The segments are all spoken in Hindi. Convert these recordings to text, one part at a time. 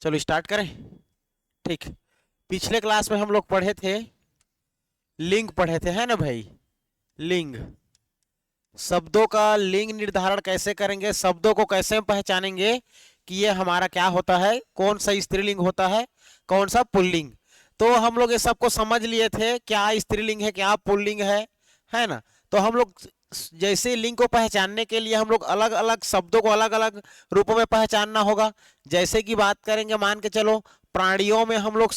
चलो स्टार्ट करें। ठीक, पिछले क्लास में हम लोग पढ़े थे, लिंग पढ़े थे, है ना भाई। लिंग, शब्दों का लिंग निर्धारण कैसे करेंगे, शब्दों को कैसे पहचानेंगे कि ये हमारा क्या होता है, कौन सा स्त्रीलिंग होता है, कौन सा पुल्लिंग। तो हम लोग ये सबको समझ लिए थे, क्या स्त्रीलिंग है क्या पुल्लिंग है ना। तो हम लोग जैसे लिंग को पहचानने के लिए हम लोग अलग अलग शब्दों को अलग अलग रूपों में पहचानना होगा। जैसे कि बात करेंगे, मान के चलो प्राणियों में हम लोग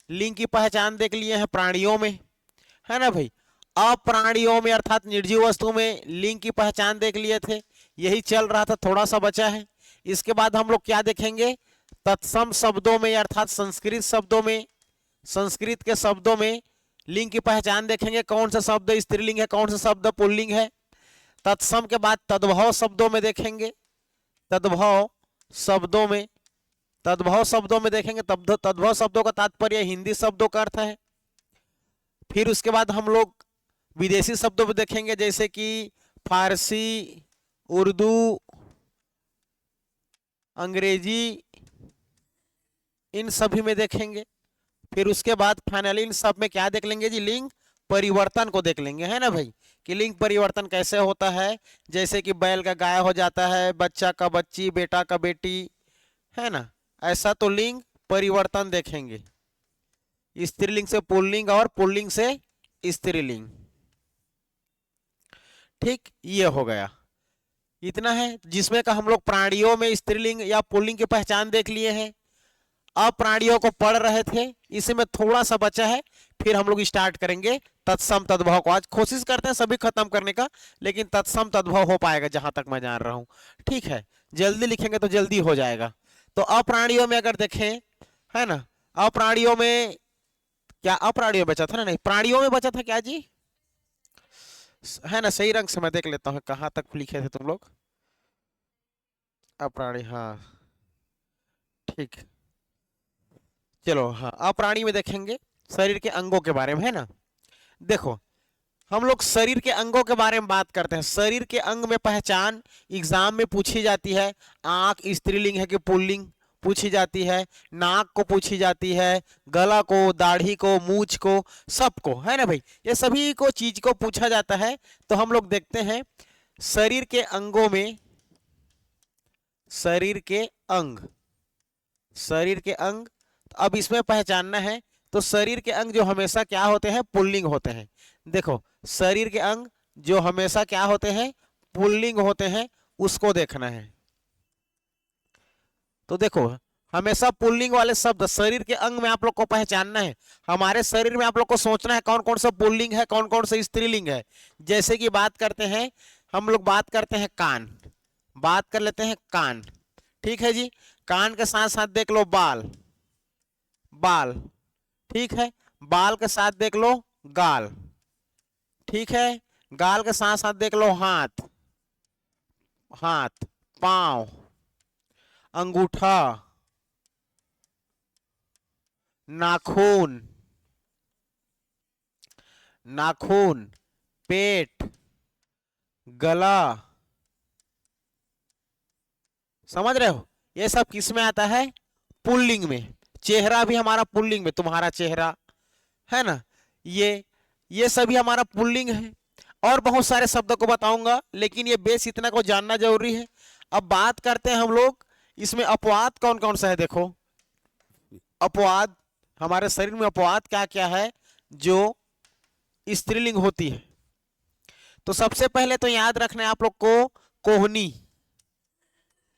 लिंग की पहचान देख लिए हैं, प्राणियों में, है ना भाई। अप्राणियों में अर्थात निर्जीव वस्तु में लिंग की पहचान देख लिए थे, यही चल रहा था, थोड़ा सा बचा है। इसके बाद हम लोग क्या देखेंगे, तत्सम शब्दों में अर्थात संस्कृत शब्दों में, संस्कृत के शब्दों में लिंग की पहचान देखेंगे, कौन सा शब्द स्त्रीलिंग है, कौन सा शब्द पुल्लिंग है। तत्सम के बाद तद्भव शब्दों में देखेंगे, तद्भव शब्दों में, तद्भव शब्दों में देखेंगे, तद्भव शब्दों का तात्पर्य हिंदी शब्दों का अर्थ है। फिर उसके बाद हम लोग विदेशी शब्दों में देखेंगे, जैसे कि फारसी, उर्दू, अंग्रेजी, इन सभी में देखेंगे। फिर उसके बाद फाइनली इन सब में क्या देख लेंगे जी, लिंग परिवर्तन को देख लेंगे, है ना भाई, कि लिंग परिवर्तन कैसे होता है। जैसे कि बैल का गाय हो जाता है, बच्चा का बच्ची, बेटा का बेटी, है ना। ऐसा तो लिंग परिवर्तन देखेंगे, स्त्रीलिंग से पुल्लिंग और पुल्लिंग से स्त्रीलिंग। ठीक, ये हो गया, इतना है जिसमें का हम लोग प्राणियों में स्त्रीलिंग या पुल्लिंग की पहचान देख लिए हैं। अब प्राणियों को पढ़ रहे थे, इसमें थोड़ा सा बचा है, फिर हम लोग स्टार्ट करेंगे तत्सम तद्भव को। आज कोशिश करते हैं सभी खत्म करने का, लेकिन तत्सम तद्भव हो पाएगा जहां तक मैं जान रहा हूं। ठीक है, जल्दी लिखेंगे तो जल्दी हो जाएगा। तो अप्राणियों में अगर देखें, है ना, अप्राणियों में क्या, अप्राणियों में बचा था ना, नहीं प्राणियों में बचा था क्या जी, है ना। सही रंग से मैं देख लेता हूँ कहाँ तक लिखे थे तुम लोग। अप्राणी, हाँ ठीक, चलो हाँ, अप्राणी में देखेंगे शरीर के अंगों के बारे में, है ना। देखो, हम लोग शरीर के अंगों के बारे में बात करते हैं। शरीर के अंग में पहचान एग्जाम में पूछी जाती है। आंख स्त्रीलिंग है कि पुल्लिंग पूछी जाती है, नाक को पूछी जाती है, गला को, दाढ़ी को, मूछ को, सबको, है ना भाई, ये सभी को चीज को पूछा जाता है। तो हम लोग देखते हैं शरीर के अंगों में, शरीर के अंग, शरीर के अंग, तो अब इसमें पहचानना है। तो शरीर के अंग जो हमेशा क्या होते हैं, पुल्लिंग होते हैं। देखो, शरीर के अंग जो हमेशा क्या होते हैं, पुल्लिंग होते हैं, उसको देखना है। तो देखो, हमेशा पुल्लिंग वाले शब्द शरीर के अंग में आप लोग को पहचानना है। हमारे शरीर में आप लोग को सोचना है कौन कौन सा पुल्लिंग है, कौन कौन सा स्त्रीलिंग है। जैसे कि बात करते हैं, हम लोग बात करते हैं कान, बात कर लेते हैं कान। ठीक है जी, कान के साथ साथ देख लो बाल, बाल, ठीक है, बाल के साथ देख लो गाल, ठीक है, गाल के साथ साथ देख लो हाथ, हाथ, पांव, अंगूठा, नाखून, नाखून, पेट, गला, समझ रहे हो, ये सब किस में आता है, पुल्लिंग में। चेहरा भी हमारा पुल्लिंग में, तुम्हारा चेहरा, है ना, ये सभी हमारा पुल्लिंग है। और बहुत सारे शब्दों को बताऊंगा, लेकिन ये बेस इतना को जानना जरूरी है। अब बात करते हैं हम लोग, इसमें अपवाद कौन कौन सा है। देखो, अपवाद, हमारे शरीर में अपवाद क्या क्या है जो स्त्रीलिंग होती है। तो सबसे पहले तो याद रखना है आप लोग को, कोहनी,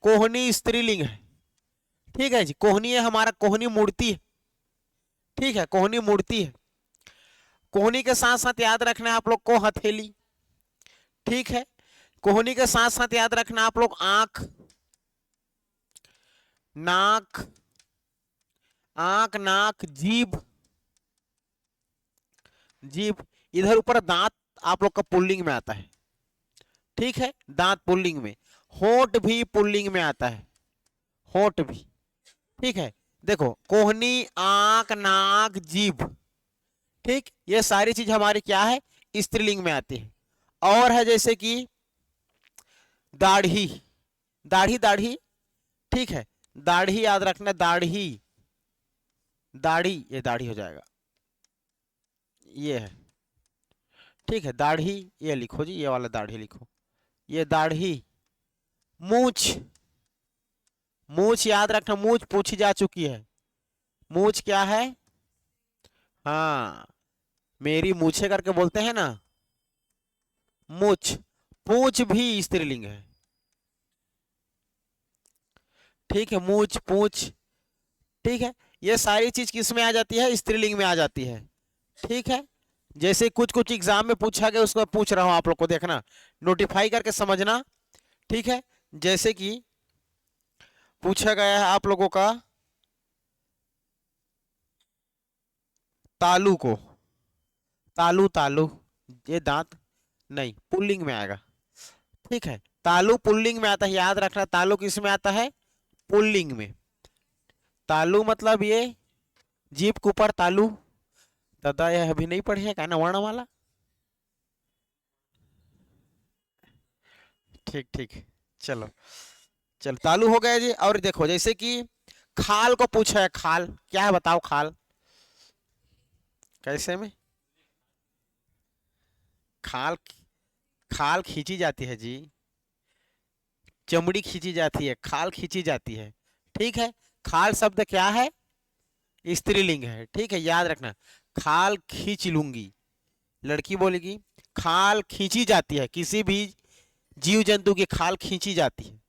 कोहनी स्त्रीलिंग है। ठीक है जी, कोहनी है हमारा, कोहनी मूर्ति है, ठीक है, कोहनी मूर्ति है। कोहनी के साथ साथ याद रखना है आप लोग को हथेली, ठीक है। कोहनी के साथ साथ याद रखना आप लोग आंख, नाक, आंख, नाक, जीभ, जीभ, इधर ऊपर दांत आप लोग का पुल्लिंग में आता है, ठीक है, दांत पुल्लिंग में। होंठ भी पुल्लिंग में आता है, होंठ भी, ठीक है। देखो, कोहनी, आंख, नाक, जीभ, ठीक, ये सारी चीज हमारी क्या है, स्त्रीलिंग में आती है। और है जैसे कि दाढ़ी, दाढ़ी, दाढ़ी, ठीक है, दाढ़ी याद रखना, दाढ़ी, दाढ़ी, ये दाढ़ी हो जाएगा, ये है, ठीक है। दाढ़ी ये लिखो जी, ये वाला दाढ़ी लिखो, ये दाढ़ी। मूछ, मूछ याद रखना, मूछ पूछी जा चुकी है। मूछ क्या है? हाँ, मेरी मूछे करके बोलते हैं ना, मूछ। पूछ भी स्त्रीलिंग है, ठीक है, मूछ, पूछ, ठीक है। ये सारी चीज किस में आ जाती है? स्त्रीलिंग में आ जाती है, ठीक है। जैसे कुछ कुछ एग्जाम में पूछा गया, उसको मैं पूछ रहा हूं, आप लोग को देखना, नोटिफाई करके समझना, ठीक है। जैसे कि पूछा गया है आप लोगों का, तालू को, तालू, तालू, ये दांत नहीं, पुल्लिंग में आएगा, ठीक है। तालू पुल्लिंग में आता है, याद रखना, तालू किस में आता है? पुल्लिंग में। तालू मतलब ये जीभ के ऊपर तालू। दादा यह अभी नहीं पढ़े क्या ना वर्णमाला? ठीक ठीक, चलो चलो, तालू हो गया जी। और देखो, जैसे कि खाल को पूछा है, खाल क्या है बताओ? खाल कैसे में? खाल, खाल खींची जाती है जी, चमड़ी खींची जाती है, खाल खींची जाती है, ठीक है। खाल शब्द क्या है? स्त्रीलिंग है, ठीक है, याद रखना। खाल खींच लूंगी, लड़की बोलेगी खाल खींची जाती है, किसी भी जीव जंतु की खाल खींची जाती है,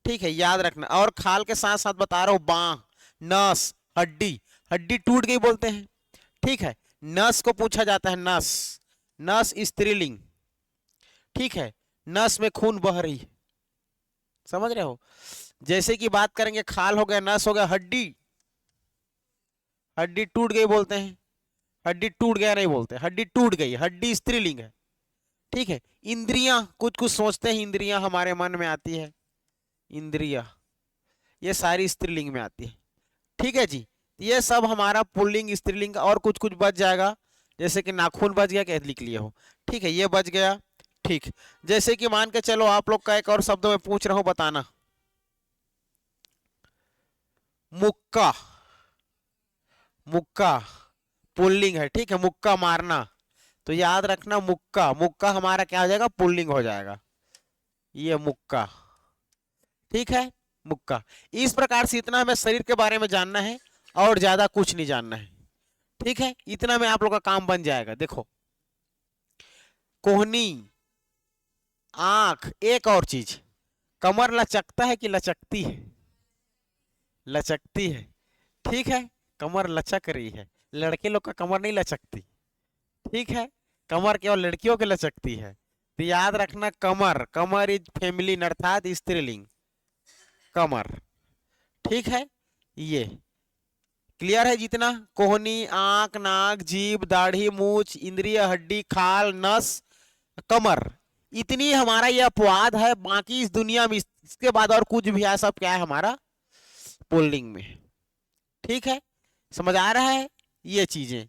ठीक है, याद रखना। और खाल के साथ साथ बता रहा हूं, बांह, नस, हड्डी, हड्डी टूट गई बोलते हैं, ठीक है। नस को पूछा जाता है, नस, नस स्त्रीलिंग, ठीक है। नस में खून बह रही है, समझ रहे हो? जैसे कि बात करेंगे, खाल हो गया, नस हो गया, हड्डी, हड्डी टूट गई बोलते हैं, हड्डी टूट गया नहीं बोलते, हड्डी टूट गई, हड्डी स्त्रीलिंग है, ठीक है। इंद्रियां, कुछ कुछ सोचते हैं, इंद्रियां हमारे मन में आती है, इंद्रिया, ये सारी स्त्रीलिंग में आती है, ठीक है जी। ये सब हमारा पुल्लिंग स्त्रीलिंग। और कुछ कुछ बच जाएगा, जैसे कि नाखून बच गया, क्या लिख लिए हो, ठीक है, ये बच गया, ठीक। जैसे कि मान के चलो, आप लोग का एक और शब्द में पूछ रहा हूं, बताना। मुक्का, मुक्का पुल्लिंग है, ठीक है, मुक्का मारना, तो याद रखना, मुक्का, मुक्का हमारा क्या हो जाएगा? पुल्लिंग हो जाएगा, ये मुक्का, ठीक है, मुक्का। इस प्रकार से इतना हमें शरीर के बारे में जानना है, और ज्यादा कुछ नहीं जानना है, ठीक है। इतना में आप लोग का काम बन जाएगा। देखो, कोहनी, आंख, एक और चीज, कमर लचकता है कि लचकती है? लचकती है, ठीक है, कमर लचक रही है। लड़के लोग का कमर नहीं लचकती, ठीक है, कमर केवल लड़कियों के लचकती है, तो याद रखना, कमर, कमर इज फेमिनिन अर्थात स्त्रीलिंग, कमर, ठीक है। ये क्लियर है जितना? कोहनी, आंख, नाक, जीभ, दाढ़ी, मूछ, इंद्रिय, हड्डी, खाल, नस, कमर, इतनी हमारा ये अपवाद है। बाकी इस दुनिया में इसके बाद और कुछ भी है, सब क्या है हमारा? पुल्लिंग में, ठीक है, समझ आ रहा है ये चीजें,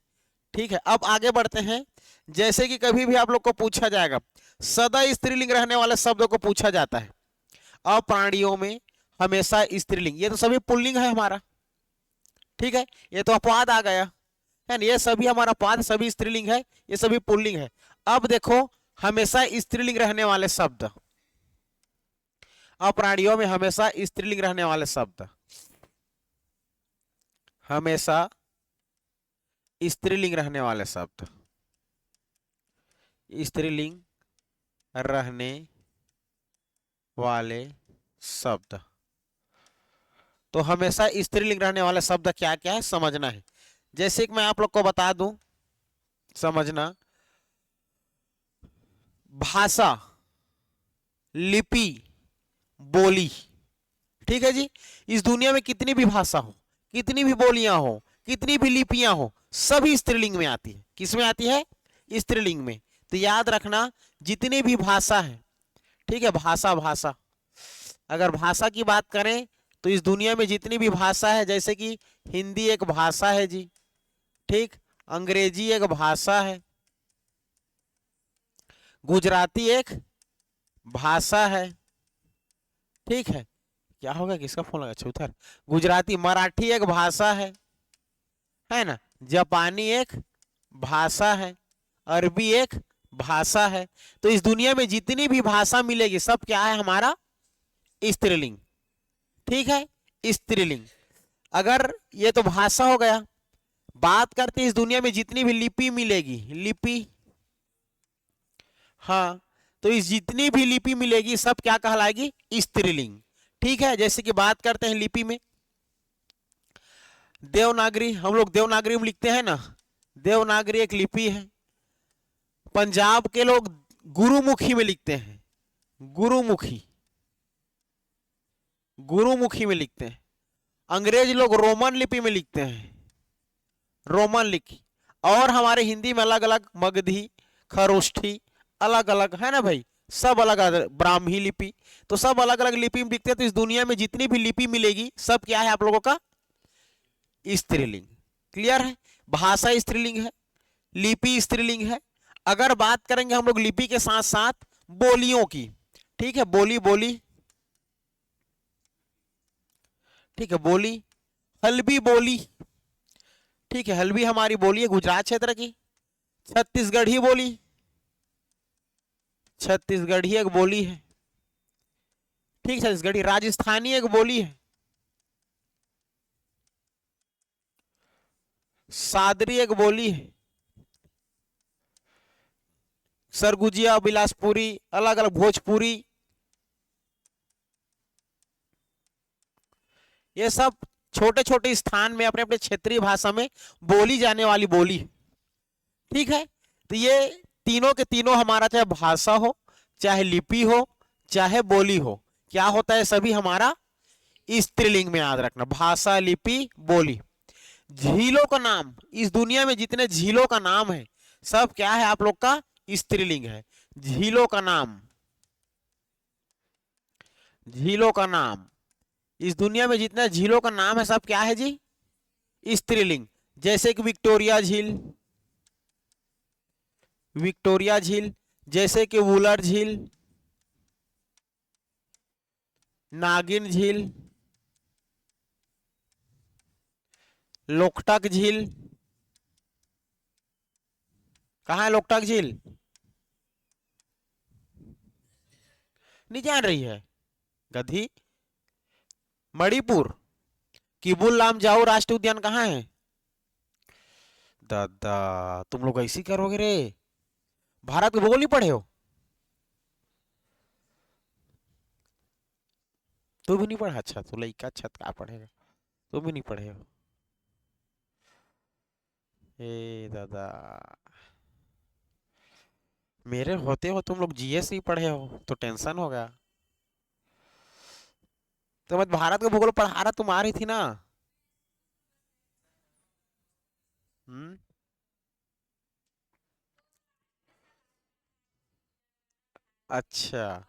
ठीक है। अब आगे बढ़ते हैं। जैसे कि कभी भी आप लोग को पूछा जाएगा, सदा स्त्रीलिंग रहने वाले शब्दों को पूछा जाता है, अप्राणियों में हमेशा स्त्रीलिंग, ये तो सभी पुल्लिंग है हमारा, ठीक है, ये तो अपवाद आ गया है ना, ये सभी हमारा अपवाद, सभी स्त्रीलिंग है, ये सभी पुल्लिंग है। अब देखो, हमेशा स्त्रीलिंग रहने वाले शब्द, अप्राणियों में हमेशा स्त्रीलिंग रहने वाले शब्द, हमेशा स्त्रीलिंग रहने वाले शब्द, स्त्रीलिंग रहने वाले शब्द, तो हमेशा स्त्रीलिंग रहने वाले शब्द क्या क्या है समझना है। जैसे कि मैं आप लोग को बता दूं, समझना, भाषा, लिपि, बोली, ठीक है जी। इस दुनिया में कितनी भी भाषा हो, कितनी भी बोलियां हो, कितनी भी लिपियां हो, सभी स्त्रीलिंग में आती है। किस में आती है? स्त्रीलिंग में। तो याद रखना, जितनी भी भाषा है, ठीक है, भाषा, भाषा, अगर भाषा की बात करें तो इस दुनिया में जितनी भी भाषा है, जैसे कि हिंदी एक भाषा है जी, ठीक, अंग्रेजी एक भाषा है, गुजराती एक भाषा है, ठीक है, क्या होगा, किसका फोन लगा? अच्छा उधर। गुजराती, मराठी एक भाषा है ना? जापानी एक भाषा है, अरबी एक भाषा है। तो इस दुनिया में जितनी भी भाषा मिलेगी सब क्या है हमारा? स्त्रीलिंग। ठीक है, स्त्रीलिंग। अगर ये तो भाषा हो गया, बात करते हैं इस दुनिया में जितनी भी लिपि मिलेगी, लिपि, हाँ, तो इस जितनी भी लिपि मिलेगी सब क्या कहलाएगी? स्त्रीलिंग। ठीक है, जैसे कि बात करते हैं लिपि में, देवनागरी, हम लोग देवनागरी में लिखते हैं ना, देवनागरी एक लिपि है। पंजाब के लोग गुरुमुखी में लिखते हैं, गुरुमुखी, गुरुमुखी में लिखते हैं। अंग्रेज लोग रोमन लिपि में लिखते हैं, रोमन लिपि। और हमारे हिंदी में अलग अलग, मगधी, खरोष्ठी, अलग अलग है ना भाई, सब अलग अलग, ब्राह्मी लिपि। तो सब अलग अलग लिपि में लिखते हैं। तो इस दुनिया में जितनी भी लिपि मिलेगी सब क्या है आप लोगों का? स्त्रीलिंग। क्लियर है? भाषा स्त्रीलिंग है, लिपि स्त्रीलिंग है। अगर बात करेंगे हम लोग लिपि के साथ साथ बोलियों की, ठीक है, बोली, बोली, ठीक है, बोली, हल्बी बोली, ठीक है, हल्बी हमारी बोली है गुजरात क्षेत्र की। छत्तीसगढ़ी बोली, छत्तीसगढ़ी एक बोली है, ठीक, छत्तीसगढ़ी। राजस्थानी एक बोली है, सादरी एक बोली है, सरगुजिया, बिलासपुरी, अलग अलग, भोजपुरी, ये सब छोटे छोटे स्थान में अपने अपने क्षेत्रीय भाषा में बोली जाने वाली बोली। ठीक है, तो ये तीनों के तीनों हमारा, चाहे भाषा हो, चाहे लिपि हो, चाहे बोली हो, क्या होता है? सभी हमारा स्त्रीलिंग में, याद रखना, भाषा, लिपि, बोली। झीलों का नाम, इस दुनिया में जितने झीलों का नाम है सब क्या है आप लोग का? स्त्रीलिंग है। झीलों का नाम, झीलों का नाम, इस दुनिया में जितने झीलों का नाम है सब क्या है जी? स्त्रीलिंग। जैसे कि विक्टोरिया झील, विक्टोरिया झील, जैसे कि वुलर झील, नागिन झील, लोकटक झील। कहाँ है लोकटक झील? नहीं जान रही है? गधी। मणिपुर, किबुल लामजाओ राष्ट्रीय उद्यान कहाँ है? दादा, तुम लोग ऐसी करोगे रे? भारत के भूगोल नहीं पढ़े हो? तू भी नहीं पढ़ा? अच्छा, तू लइका छत का पढ़ेगा, तू भी नहीं पढ़े हो? ए दादा, मेरे होते हो तुम लोग जीएस नहीं पढ़े हो तो टेंशन हो गया। तो मैं भारत का भूगोल पढ़ा रहा, तुम आ रही थी ना। हम्म। अच्छा,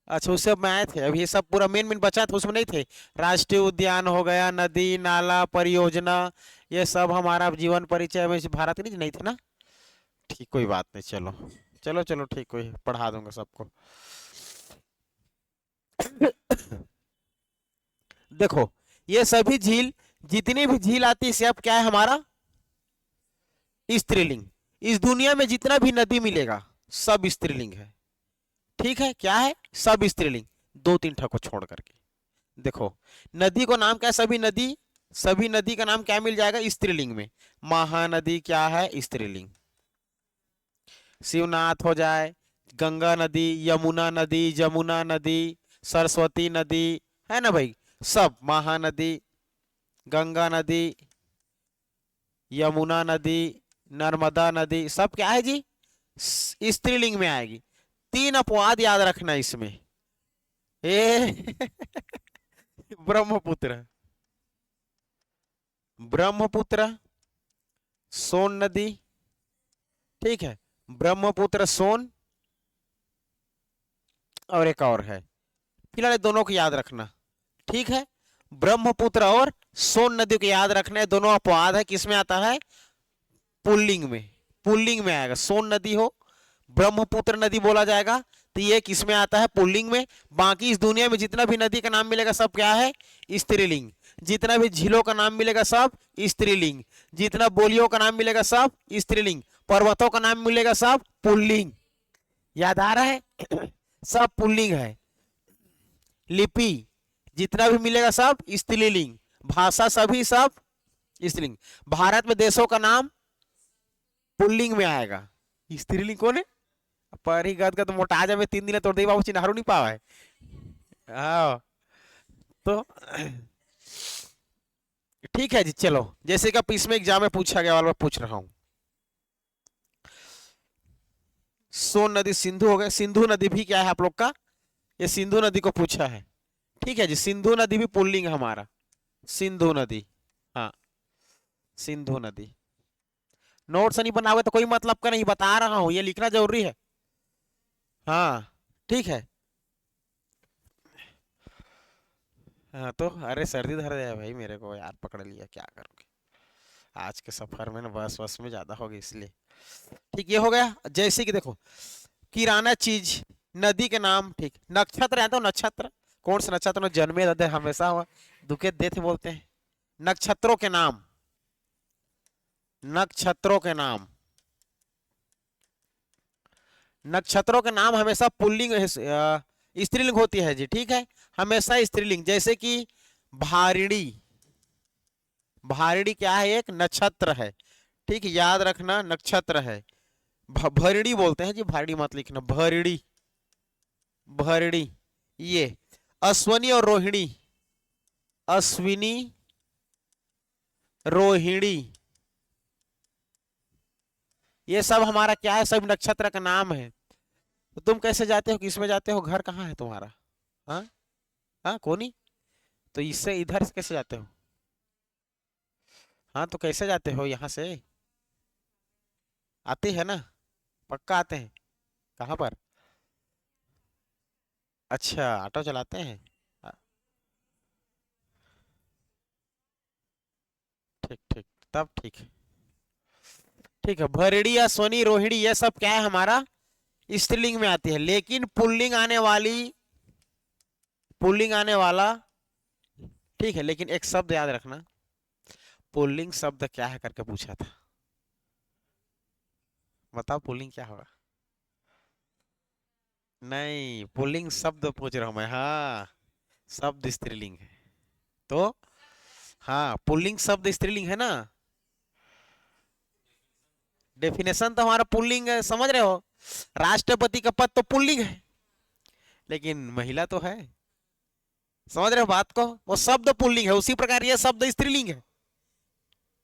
अच्छा, उससे अब में आए थे, अभी ये सब पूरा मेन मेन बचा था उसमें नहीं थे? राष्ट्रीय उद्यान हो गया, नदी नाला परियोजना, ये सब हमारा जीवन परिचय में भारत नहीं नहीं थे ना? ठीक, कोई बात नहीं, चलो चलो चलो, ठीक, कोई पढ़ा दूंगा सबको। देखो, ये सभी झील, जितनी भी झील आती है सब क्या है हमारा? स्त्रीलिंग। इस दुनिया में जितना भी नदी मिलेगा सब स्त्रीलिंग है। ठीक है, क्या है? सब स्त्रीलिंग, दो तीन ठो को छोड़ करके। देखो, नदी को नाम क्या है? सभी नदी, सभी नदी का नाम क्या मिल जाएगा स्त्रीलिंग में? महानदी क्या है? स्त्रीलिंग। शिवनाथ हो जाए, गंगा नदी, यमुना नदी, जमुना नदी, सरस्वती नदी, है ना भाई? सब महानदी, गंगा नदी, यमुना नदी, नर्मदा नदी, सब क्या है जी? स्त्रीलिंग में आएगी। तीन अपवाद याद रखना इसमें। ए ब्रह्मपुत्र, ब्रह्मपुत्र, सोन नदी, ठीक है, ब्रह्मपुत्र, सोन, और एक और है, फिलहाल ये दोनों को याद रखना। ठीक है, ब्रह्मपुत्र और सोन नदी को याद रखना है, दोनों अपवाद है, किसमें आता है? पुल्लिंग में, पुल्लिंग में आएगा। सोन नदी हो, ब्रह्मपुत्र नदी बोला जाएगा, तो ये किस में आता है? पुल्लिंग में। बाकी इस दुनिया में जितना भी नदी का नाम मिलेगा सब क्या है? स्त्रीलिंग। जितना भी झीलों का नाम मिलेगा सब स्त्रीलिंग। जितना बोलियों का नाम मिलेगा सब स्त्रीलिंग। पर्वतों का नाम मिलेगा सब पुल्लिंग। याद आ रहा है? सब पुल्लिंग है। लिपि जितना भी मिलेगा सब स्त्रीलिंग। भाषा सभी सब स्त्रीलिंग। भारत में देशों का नाम पुल्लिंग में आएगा। स्त्रीलिंग कौन है? पर ही गद गद मोटा जा में 3 दिन तोड़ दे बाबू चिन्हारू नहीं पावा है। हाँ तो ठीक है जी, चलो जैसे कि इसमें एग्जाम में पूछा गया वाला मैं पूछ रहा हूँ। सोन नदी, सिंधु हो गया। सिंधु नदी भी क्या है आप लोग का? ये सिंधु नदी को पूछा है। ठीक है जी, सिंधु नदी भी पुल्लिंग है हमारा। सिंधु नदी, हाँ सिंधु नदी। नोट्स नहीं बनाओगे तो कोई मतलब का नहीं, बता रहा हूं, ये लिखना जरूरी है। हाँ ठीक है। हाँ तो अरे सर्दी धर दिया भाई मेरे को यार, पकड़ लिया, क्या करोगे। आज के सफर में ना बस बस में ज्यादा हो गई इसलिए। ठीक, ये हो गया। जैसे कि देखो, किराना चीज, नदी के नाम, ठीक। नक्षत्र है तो नक्षत्र, कौन से नक्षत्र में जन्मे रहते हमेशा हुआ दुखे देते बोलते हैं। नक्षत्रों के नाम, नक्षत्रों के नाम, नक्षत्रों के नाम हमेशा पुल्लिंग स्त्रीलिंग होती है जी, ठीक है, हमेशा स्त्रीलिंग। जैसे कि भारिणी, भारिणी क्या है? एक नक्षत्र है, ठीक, याद रखना नक्षत्र है। भरणी बोलते हैं जी, भारिणी मत लिखना, भरणी, भरणी। ये अश्वनी और रोहिणी, अश्विनी, रोहिणी, ये सब हमारा क्या है? सब नक्षत्र का नाम है। तो तुम कैसे जाते हो, किसमें जाते हो, घर कहाँ है तुम्हारा? हाँ हाँ कोनी, तो इससे इधर से कैसे जाते हो? हाँ तो कैसे जाते हो यहाँ से? आते हैं ना? पक्का आते हैं? कहाँ पर? अच्छा ऑटो चलाते हैं। अ, ठीक ठीक, तब ठीक है। ठीक है, भरणी या सोनी रोहिणी ये सब क्या है हमारा? स्त्रीलिंग में आती है। लेकिन पुल्लिंग आने वाली, पुल्लिंग आने वाला, ठीक है, लेकिन एक शब्द याद रखना, पुल्लिंग शब्द क्या है करके पूछा था। बताओ पुल्लिंग क्या होगा? नहीं, पुल्लिंग शब्द पूछ रहा हूं मैं, हाँ। शब्द स्त्रीलिंग है तो, हाँ पुल्लिंग शब्द स्त्रीलिंग है ना। डेफिनेशन तो हमारा पुल्लिंग है, समझ रहे हो? राष्ट्रपति का पद तो पुल्लिंग है, लेकिन महिला तो है। समझ रहे हो बात को? वो शब्द पुल्लिंग है, उसी प्रकार ये शब्द स्त्रीलिंग है,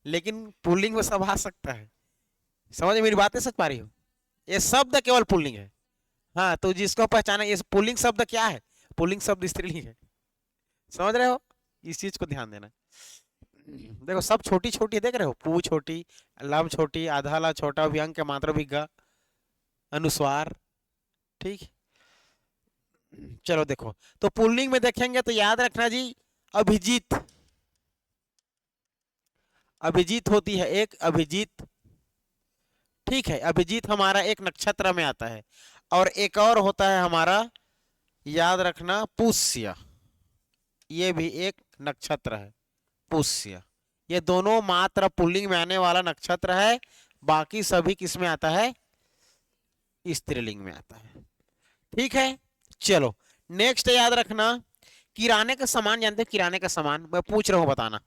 लेकिन पुल्लिंग में सब आ सकता है। समझ मेरी बातें, समझ पा रही हो? ये शब्द केवल पुल्लिंग है। हाँ तो जिसको पहचाना, ये पुल्लिंग शब्द क्या है? पुल्लिंग शब्द स्त्रीलिंग है। समझ रहे हो? इस चीज को ध्यान देना। देखो सब छोटी छोटी देख रहे हो, पू छोटी, लम छोटी, आधा ला छोटा, व्यंग के मात्रा भी ग, अनुस्वार, ठीक। चलो देखो, तो पुल्लिंग में देखेंगे तो याद रखना जी, अभिजीत, अभिजीत होती है एक, अभिजीत, ठीक है। अभिजीत हमारा एक नक्षत्र में आता है। और एक और होता है हमारा, याद रखना, पुष्य, ये भी एक नक्षत्र है, पुष्य। ये दोनों मात्र पुल्लिंग में आने वाला नक्षत्र है, बाकी सभी किस में आता है? स्त्रीलिंग में आता है, ठीक है। चलो नेक्स्ट याद रखना, किराने का सामान जानते हो? किराने का सामान मैं पूछ रहा हूं, बताना।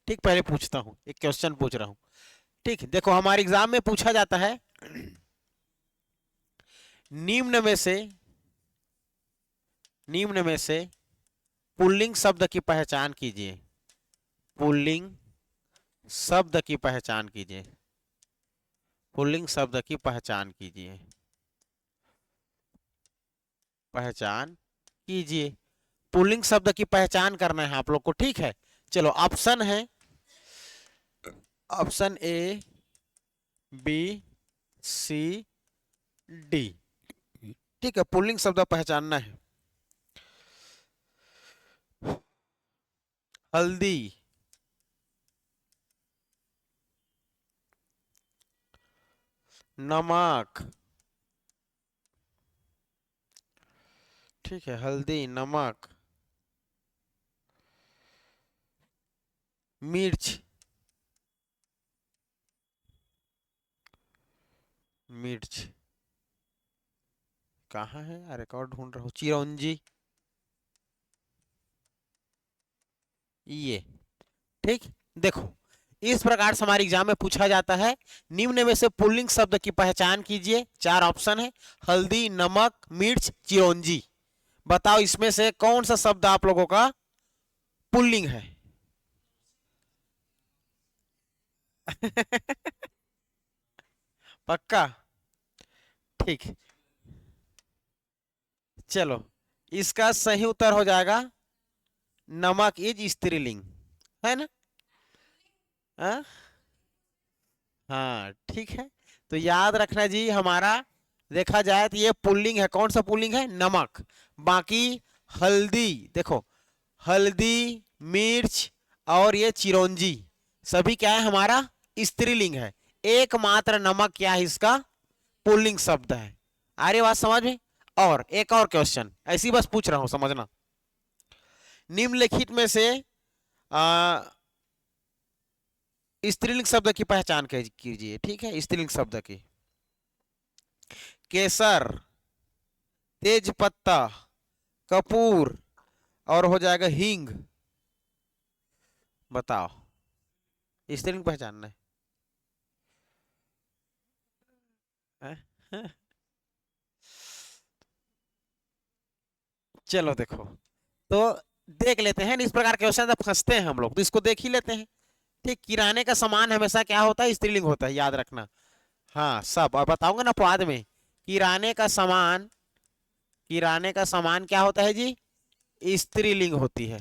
ठीक, पहले पूछता हूं, एक क्वेश्चन पूछ रहा हूं। ठीक, देखो हमारे एग्जाम में पूछा जाता है, निम्न में से, निम्न में से पुल्लिंग शब्द की पहचान कीजिए, पुल्लिंग शब्द की पहचान कीजिए, पुल्लिंग शब्द की पहचान कीजिए, पहचान कीजिए। पुल्लिंग शब्द की पहचान करना है आप लोग को, ठीक है। चलो ऑप्शन है, option A, B, C, D, ठीक है। पुल्लिंग शब्द पहचानना है। हल्दी, नमक, ठीक है, हल्दी, नमक, मिर्च, मिर्च कहाँ है यार, रिकॉर्ड ढूंढ रहा हूँ, चिरौंजी, ये। ठीक, देखो इस प्रकार से हमारे एग्जाम में पूछा जाता है। निम्न में से पुल्लिंग शब्द की पहचान कीजिए। चार ऑप्शन है, हल्दी, नमक, मिर्च, चिरौंजी। बताओ इसमें से कौन सा शब्द आप लोगों का पुल्लिंग है? पक्का? ठीक, चलो इसका सही उत्तर हो जाएगा नमक इज स्त्रीलिंग, है ना? हाँ हाँ, ठीक है। तो याद रखना जी, हमारा देखा जाए तो ये पुल्लिंग है। कौन सा पुल्लिंग है? नमक। बाकी हल्दी, देखो हल्दी, मिर्च और ये चिरौंजी सभी क्या है हमारा स्त्रीलिंग है। एकमात्र नमक क्या है इसका पुल्लिंग शब्द है। आ रही बात समझ में? और एक और क्वेश्चन ऐसी बस पूछ रहा हूं, समझना। निम्नलिखित में से आ, स्त्रीलिंग शब्द की पहचान कीजिए। ठीक है, स्त्रीलिंग शब्द की। केसर, तेज पत्ता, कपूर और हो जाएगा हींग। बताओ, स्त्रीलिंग पहचानना है? चलो देखो, तो देख लेते हैं। इस प्रकार के क्वेश्चन जब फंसते हैं हम लोग तो इसको देख ही लेते हैं। ठीक, किराने का सामान हमेशा क्या होता है? स्त्रीलिंग होता है, याद रखना। हाँ सब, और बताऊंगा ना बाद में। किराने का सामान, किराने का सामान क्या होता है जी? स्त्रीलिंग होती है,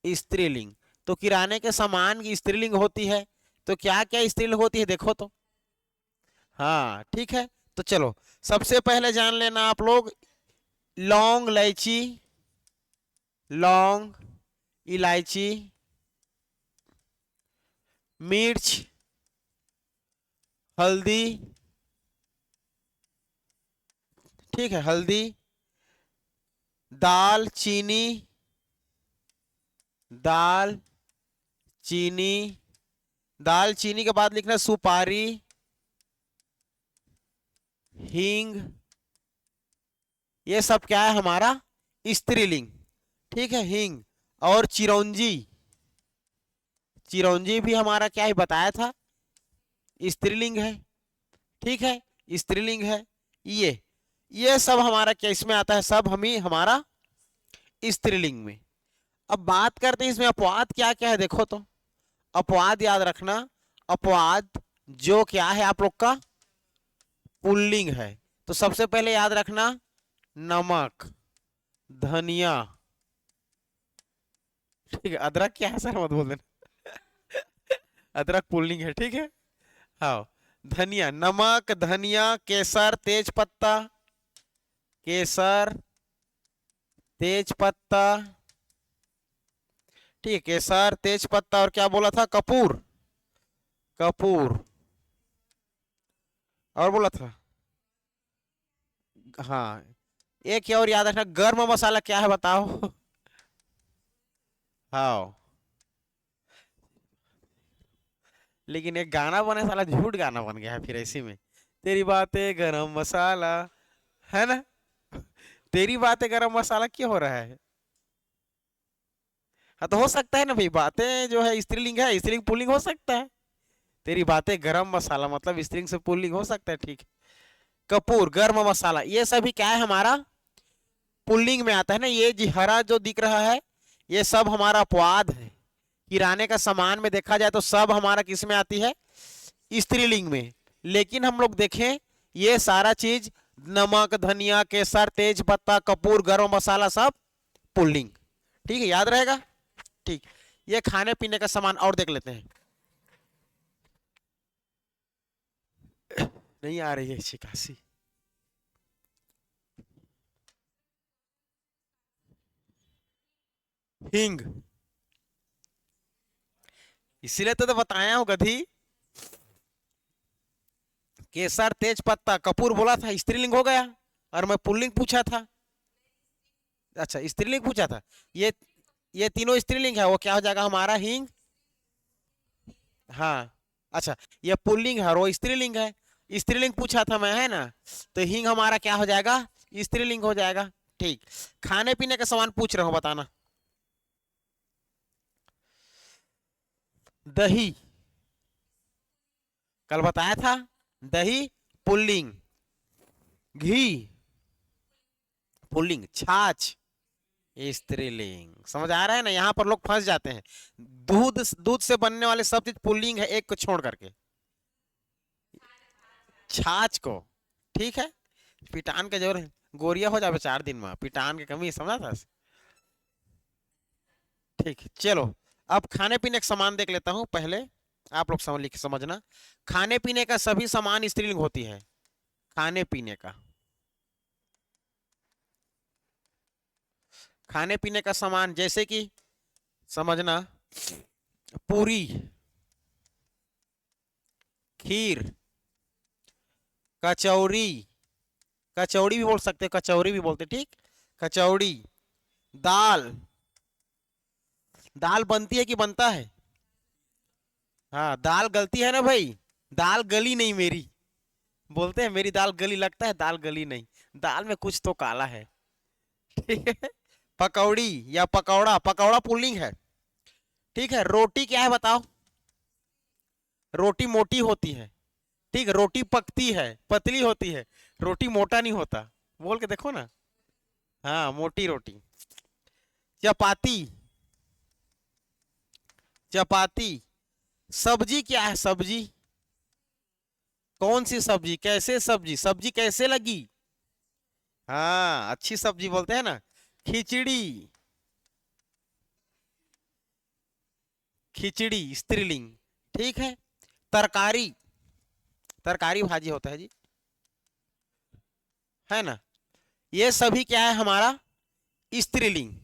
स्त्रीलिंग। तो किराने के सामान की स्त्रीलिंग होती है, तो क्या क्या स्त्रीलिंग होती है देखो तो। हाँ ठीक है, तो चलो सबसे पहले जान लेना आप लोग, लौंग, इलायची, लौंग, इलायची, मिर्च, हल्दी। ठीक है, हल्दी, दाल चीनी, दाल चीनी, दाल चीनी के बाद लिखना सुपारी, हींग। ये सब क्या है हमारा स्त्रीलिंग। ठीक है, हींग। और चिरौंजी, चिरौंजी भी हमारा क्या ही बताया था, स्त्रीलिंग है। ठीक है, स्त्रीलिंग है। ये सब हमारा क्या इसमें आता है? सब हम ही हमारा स्त्रीलिंग में। अब बात करते हैं इसमें अपवाद क्या क्या है देखो तो। अपवाद याद रखना, अपवाद जो क्या है आप लोग का पुल्लिंग है। तो सबसे पहले याद रखना, नमक, धनिया। ठीक है, अदरक क्या है सर मत बोल देना। अदरक पुल्लिंग है, ठीक है। हाँ, धनिया, नमक, धनिया, केसर, तेज पत्ता, केसर, तेज पत्ता। ठीक है, केसर, तेज पत्ता और क्या बोला था? कपूर, कपूर। और बोला था, हाँ एक ही और याद रखना, गर्म मसाला क्या है बताओ? हाँ, लेकिन एक गाना बने साला झूठ गाना बन गया है फिर ऐसी में। तेरी बातें गरम मसाला, है ना? तेरी बातें गरम मसाला क्यों हो रहा है? हाँ तो हो सकता है ना भाई, बातें जो है स्त्रीलिंग है, स्त्रीलिंग पुल्लिंग हो सकता है। तेरी बातें गरम मसाला मतलब स्त्रीलिंग से पुल्लिंग हो सकता है, ठीक है। कपूर, गर्म मसाला, ये सभी क्या है हमारा पुल्लिंग में आता है ना। ये जी हरा जो दिख रहा है ये सब हमारा अपवाद है। किराने का सामान में देखा जाए तो सब हमारा किस में आती है? स्त्रीलिंग में। लेकिन हम लोग देखें ये सारा चीज, नमक, धनिया, केसर, तेज पत्ता, कपूर, गरम मसाला सब पुल्लिंग। ठीक है, याद रहेगा। ठीक, ये खाने पीने का सामान और देख लेते हैं। नहीं आ रही है छिकासी। हिंग, इसीलिए तो बताया हूं गधी। केसर, तेज पत्ता, कपूर बोला था, स्त्रीलिंग हो गया। और मैं पुल्लिंग पूछा था। अच्छा स्त्रीलिंग पूछा था। ये ये तीनों स्त्रीलिंग है, वो क्या हो जाएगा हमारा हिंग। हाँ। अच्छा ये पुल्लिंग है और वो स्त्रीलिंग है। स्त्रीलिंग पूछा था मैं, है ना। तो हिंग हमारा क्या हो जाएगा, स्त्रीलिंग हो जाएगा। ठीक। खाने पीने का सामान पूछ रहा हूँ, बताना। दही, कल बताया था। दही पुल्लिंग। घी पुल्लिंग। छाछ स्त्रीलिंग। समझ आ रहा है ना, यहाँ पर लोग फंस जाते हैं। दूध, दूध से बनने वाले सब चीज पुल्लिंग है, एक को छोड़ करके। छाछ को। ठीक है। पिटान के जोर गोरिया हो जाए 4 दिन में, पिटान की कमी, समझा था। ठीक चलो। अब खाने पीने का सामान देख लेता हूं पहले। आप लोग समझ लिख समझना। खाने पीने का सभी सामान स्त्रीलिंग होती है। खाने पीने का, खाने पीने का सामान जैसे कि समझना, पूरी, खीर, कचौरी। कचौड़ी भी बोल सकते हैं, कचौरी भी बोलते, ठीक। कचौड़ी। दाल, दाल बनती है कि बनता है। हाँ दाल गलती है ना भाई। दाल गली नहीं मेरी। बोलते हैं मेरी दाल गली, लगता है दाल गली नहीं। दाल में कुछ तो काला है। ठीक है। पकौड़ी या पकौड़ा, पकौड़ा पुल्लिंग है। ठीक है। रोटी क्या है बताओ। रोटी मोटी होती है। ठीक है। रोटी पकती है, पतली होती है। रोटी मोटा नहीं होता। बोल के देखो ना। हाँ मोटी रोटी। चपाती, चपाती। सब्जी क्या है, सब्जी। कौन सी सब्जी, कैसे सब्जी, सब्जी कैसे लगी। हाँ अच्छी सब्जी बोलते हैं ना। खिचड़ी, खिचड़ी स्त्रीलिंग। ठीक है। तरकारी, तरकारी भाजी होता है जी, है ना। ये सभी क्या है हमारा, स्त्रीलिंग।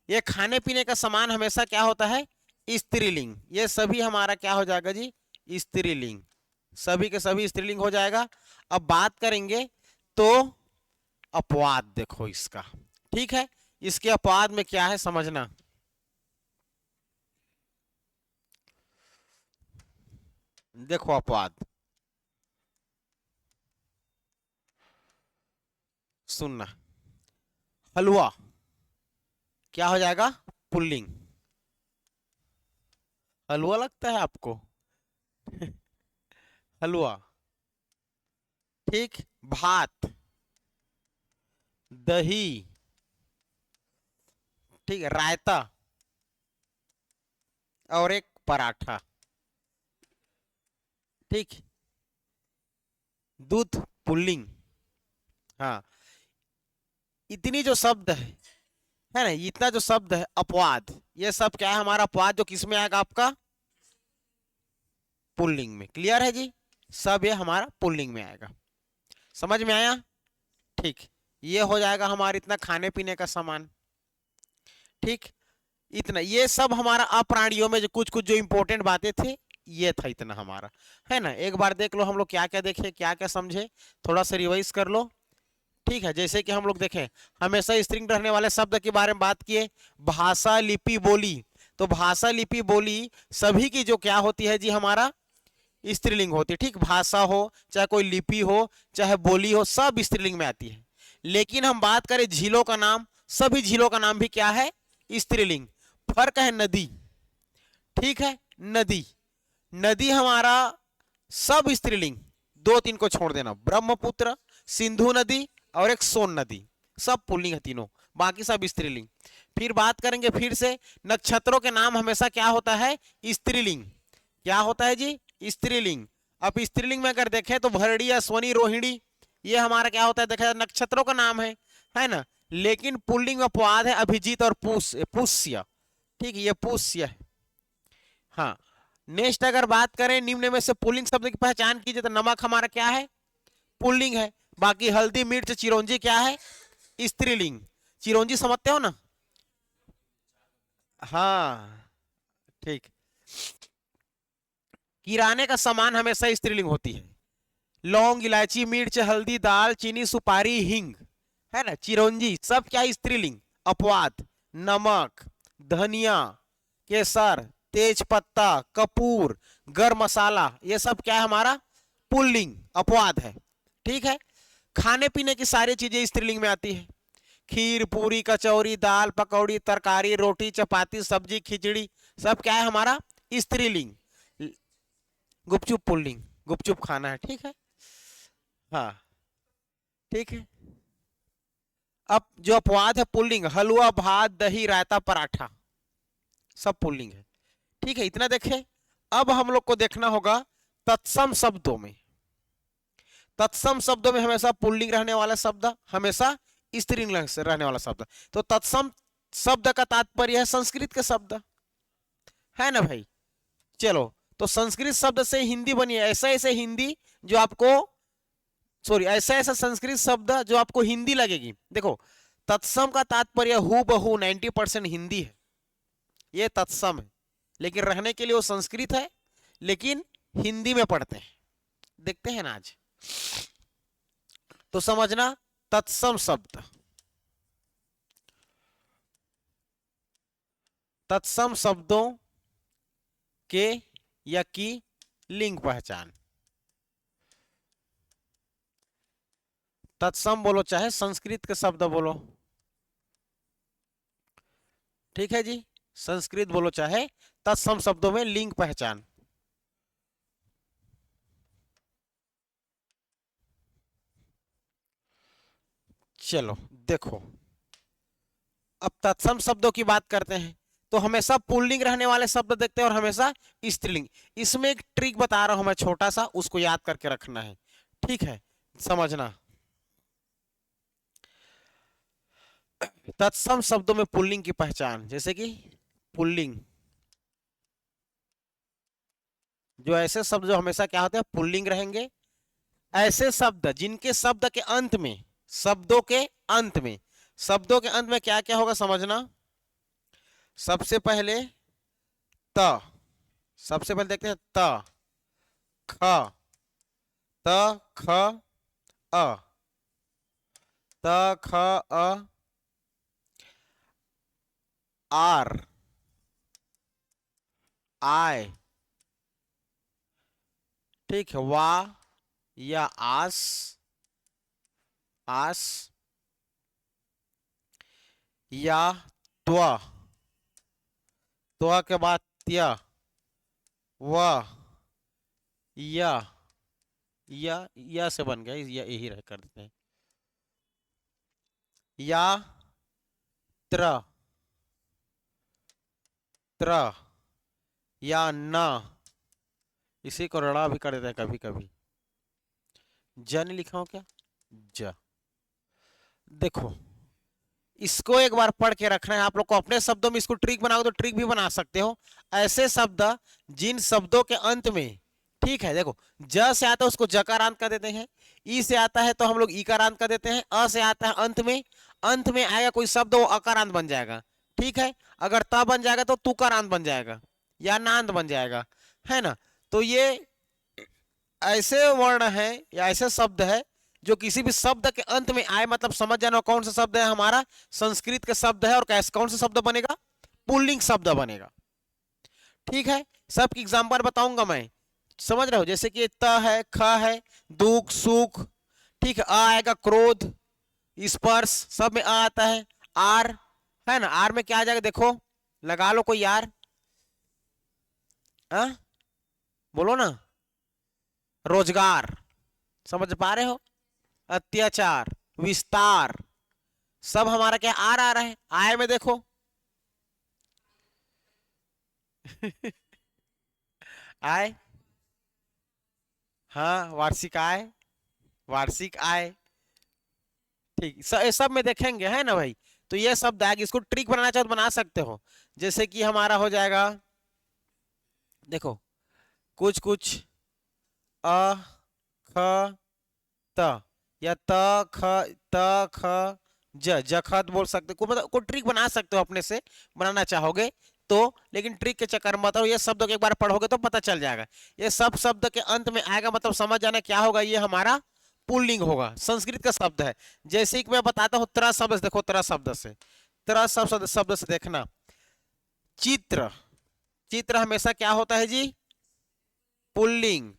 ये खाने पीने का सामान हमेशा क्या होता है, स्त्रीलिंग। ये सभी हमारा क्या हो जाएगा जी, स्त्रीलिंग। सभी के सभी स्त्रीलिंग हो जाएगा। अब बात करेंगे तो अपवाद देखो इसका। ठीक है। इसके अपवाद में क्या है समझना। देखो अपवाद, सुनना। हलवा क्या हो जाएगा, पुल्लिंग। हलवा लगता है आपको। हलवा। ठीक। भात, दही, ठीक है, रायता और एक पराठा। ठीक। दूध पुल्लिंग। हाँ। इतनी जो शब्द है ना, इतना जो शब्द है अपवाद, ये सब क्या है हमारा अपवाद, जो किस में आएगा आपका, पुल्लिंग में। क्लियर है जी। सब ये हमारा पुल्लिंग में आएगा। समझ में आया। ठीक। ये हो जाएगा हमारा इतना खाने पीने का सामान। ठीक। इतना, ये सब हमारा अप्राणियों में जो कुछ कुछ जो इंपॉर्टेंट बातें थी, ये था इतना हमारा, है ना। एक बार देख लो हम लोग क्या क्या देखे, क्या क्या समझे, थोड़ा सा रिवाइज कर लो। ठीक है। जैसे कि हम लोग देखें, हमेशा स्त्रीलिंग रहने वाले शब्द के बारे में बात किए। भाषा, लिपि, बोली। तो भाषा, लिपि, बोली सभी की जो क्या होती है जी हमारा, स्त्रीलिंग होती है। ठीक। भाषा हो, चाहे कोई लिपि हो, चाहे बोली हो, सब स्त्रीलिंग में आती है। लेकिन हम बात करें झीलों का नाम, सभी झीलों का नाम भी क्या है, स्त्रीलिंग। फर्क है नदी। ठीक है। नदी, नदी हमारा सब स्त्रीलिंग। दो तीन को छोड़ देना, ब्रह्मपुत्र, सिंधु नदी और एक सोन नदी, सब पुल्लिंग है तीनों। बाकी सब स्त्रीलिंग। फिर बात करेंगे फिर से, नक्षत्रों के नाम हमेशा क्या होता है, स्त्रीलिंग। क्या होता है जी, स्त्रीलिंग। अब स्त्रीलिंग में अगर देखें तो भरणी, अश्वनी, रोहिणी, ये हमारा क्या होता है, देखा जाए नक्षत्रों का नाम है ना। लेकिन पुल्लिंग में अपवाद है, अभिजीत और पुष्य। ठीक है, ये पुष्य है। हाँ। नेक्स्ट अगर बात करें निम्न में से पुल्लिंग शब्द की पहचान कीजिए, तो नमक हमारा क्या है, पुल्लिंग है। बाकी हल्दी, मिर्च, चिरौंजी क्या है, स्त्रीलिंग। चिरौंजी समझते हो ना। हाँ। ठीक। किराने का सामान हमेशा स्त्रीलिंग होती है। लौंग, इलायची, मिर्च, हल्दी, दाल चीनी, सुपारी, हिंग, है ना, चिरौंजी, सब क्या है, स्त्रीलिंग। अपवाद, नमक, धनिया, केसर, तेज पत्ता, कपूर, गरम मसाला, ये सब क्या है हमारा पुल्लिंग अपवाद है। ठीक है। खाने पीने की सारी चीजें स्त्रीलिंग में आती है। खीर, पूरी, कचौरी, दाल, पकौड़ी, तरकारी, रोटी, चपाती, सब्जी, खिचड़ी, सब क्या है हमारा स्त्रीलिंग। गुपचुप पुल्लिंग, गुपचुप खाना है। ठीक है। हाँ ठीक है। अब जो अपवाद है पुल्लिंग, हलवा, भात, दही, रायता, पराठा, सब पुल्लिंग है। ठीक है, इतना देखें। अब हम लोग को देखना होगा तत्सम शब्दों में। तत्सम शब्दों में हमेशा पुल्लिंग रहने वाला शब्द, हमेशा स्त्रीलिंग रहने वाला शब्द। तो तत्सम शब्द का तात्पर्य है संस्कृत के शब्द, है ना भाई। चलो, तो संस्कृत शब्द से हिंदी बनी है। ऐसा ऐसे हिंदी जो आपको, सॉरी, ऐसा ऐसा संस्कृत शब्द जो आपको हिंदी लगेगी। देखो, तत्सम का तात्पर्य हु बहु 90% हिंदी है, ये तत्सम है। लेकिन रहने के लिए वो संस्कृत है, लेकिन हिंदी में पढ़ते हैं। देखते हैं ना आज, तो समझना तत्सम शब्द, तत्सम शब्दों के या की लिंग पहचान। तत्सम बोलो चाहे संस्कृत के शब्द बोलो, ठीक है जी। संस्कृत बोलो चाहे तत्सम शब्दों में लिंग पहचान। चलो देखो, अब तत्सम शब्दों की बात करते हैं, तो हमेशा पुल्लिंग रहने वाले शब्द देखते हैं और हमेशा स्त्रीलिंग। इसमें एक ट्रिक बता रहा हूं मैं छोटा सा, उसको याद करके रखना है। ठीक है, समझना। तत्सम शब्दों में पुल्लिंग की पहचान, जैसे कि पुल्लिंग, जो ऐसे शब्द जो हमेशा क्या होते हैं पुल्लिंग रहेंगे, ऐसे शब्द जिनके शब्द के अंत में, शब्दों के अंत में, शब्दों के अंत में क्या क्या होगा समझना। सबसे पहले त, सबसे पहले देखते हैं त, ख, त, ख, अ, त, ख, अ, आर, आय, ठीक है, वा या आस, आस, या त्व, त्व के बाद त्य, व, या से बन गया, या यही रह कर देते हैं। या त्र, त्र, या न, इसी को रड़ा भी कर देते हैं कभी कभी। ज नहीं लिखा हो क्या, ज। देखो, इसको एक बार पढ़ के रखना है आप लोग को अपने शब्दों में। इसको ट्रिक बनाओ तो ट्रिक भी बना सकते हो। ऐसे शब्द जिन शब्दों के अंत में, ठीक है, देखो, ज से आता है उसको जकारांत कर देते हैं, ई से आता है तो हम लोग ईकारांत कर देते हैं, अ से आता है अंत में आएगा कोई शब्द वो अकारांत बन जाएगा। ठीक है, अगर त बन जाएगा तो तुकारांत बन जाएगा या नांत बन जाएगा, है ना। तो ये ऐसे वर्ण है या ऐसे शब्द है जो किसी भी शब्द के अंत में आए, मतलब समझ जाना कौन सा शब्द है हमारा संस्कृत के शब्द है और कैसे कौन सा शब्द बनेगा, पुल्लिंग शब्द बनेगा। ठीक है, सबकी एग्जांपल बताऊंगा मैं, समझ रहे हो। जैसे कि त है, ख है, दुख, सुख, ठीक है, आ आएगा क्रोध, स्पर्श, सब में आ आता है। आर है ना, आर में क्या आ जाएगा, देखो लगा लो कोई यार, आ? बोलो ना, रोजगार, समझ पा रहे हो, अत्याचार, विस्तार, सब हमारा क्या आर आ रहा है। आय में देखो आय, हाँ, वार्षिक आय, वार्षिक आय, ठीक, सब में देखेंगे, है ना भाई। तो ये शब्द आएगा, इसको ट्रिक बनाना चाहो तो बना सकते हो। जैसे कि हमारा हो जाएगा, देखो, कुछ कुछ अ, ख, त, या त, ख, त, ख, जखत बोल सकते हो। मतलब को ट्रिक बना सकते हो अपने से, बनाना चाहोगे तो। लेकिन ट्रिक के चक्कर में बताओ, ये शब्द को एक बार पढ़ोगे तो पता चल जाएगा। ये सब शब्द के अंत में आएगा, मतलब समझ जाना क्या होगा, ये हमारा पुल्लिंग होगा, संस्कृत का शब्द है। जैसे कि मैं बताता हूँ त्रा शब्द, देखो त्रा शब्द से, चित्र शब्द शब्द से देखना, चित्र, चित्र हमेशा क्या होता है जी, पुल्लिंग।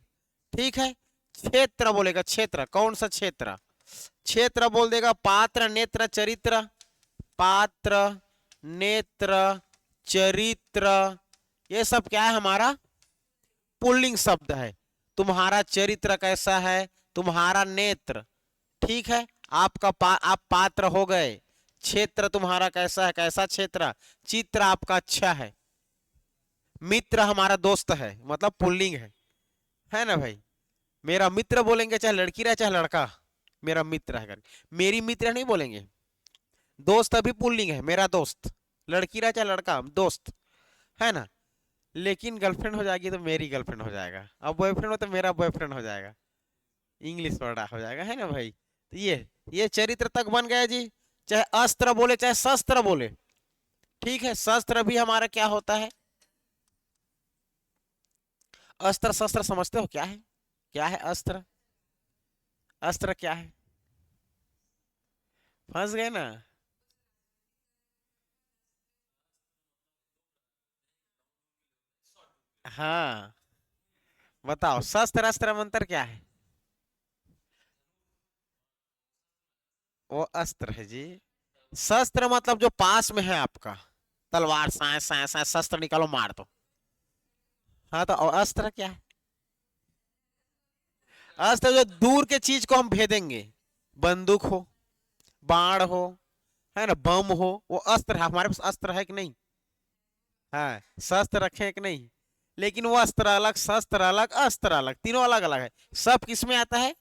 ठीक है, क्षेत्र बोलेगा, क्षेत्र, कौन सा क्षेत्र, क्षेत्र बोल देगा। पात्र, नेत्र, चरित्र, पात्र, नेत्र, चरित्र, ये सब क्या है हमारा, पुल्लिंग शब्द है। तुम्हारा चरित्र कैसा है, तुम्हारा नेत्र, ठीक है, आपका आप पात्र हो गए। क्षेत्र तुम्हारा कैसा है, कैसा क्षेत्र, चित्र आपका अच्छा है। मित्र हमारा दोस्त है, मतलब पुल्लिंग है ना भाई। मेरा मित्र बोलेंगे, चाहे लड़की रहे चाहे लड़का, मेरा मित्र है करके, मेरी मित्र नहीं बोलेंगे। दोस्त अभी पुल्लिंग है, मेरा दोस्त, लड़की रहे चाहे लड़का, दोस्त, है ना। लेकिन गर्लफ्रेंड हो जाएगी तो मेरी गर्लफ्रेंड हो जाएगा, अब बॉयफ्रेंड हो तो मेरा बॉयफ्रेंड हो जाएगा, इंग्लिश वर्ड हो जाएगा, है ना भाई। तो ये चरित्र तक बन गया जी। चाहे अस्त्र बोले चाहे शस्त्र बोले, ठीक है, शस्त्र भी हमारा क्या होता है, अस्त्र शस्त्र समझते हो क्या है, क्या है अस्त्र, अस्त्र क्या है, फंस गए ना। हाँ, बताओ शस्त्र अस्त्र में अंतर क्या है। वो अस्त्र है जी, शस्त्र मतलब जो पास में है आपका, तलवार, साए साए साए, शस्त्र निकालो मार दो। हाँ, तो और अस्त्र क्या है, अस्त्र जो दूर के चीज को हम भेदेंगे, बंदूक हो, बाण हो, है ना, बम हो, वो अस्त्र है। हमारे पास अस्त्र है कि नहीं, हाँ, शस्त्र रखे हैं कि नहीं, लेकिन वो अस्त्र अलग, शस्त्र अलग, अस्त्र अलग, तीनों अलग अलग है। सब किस में आता है,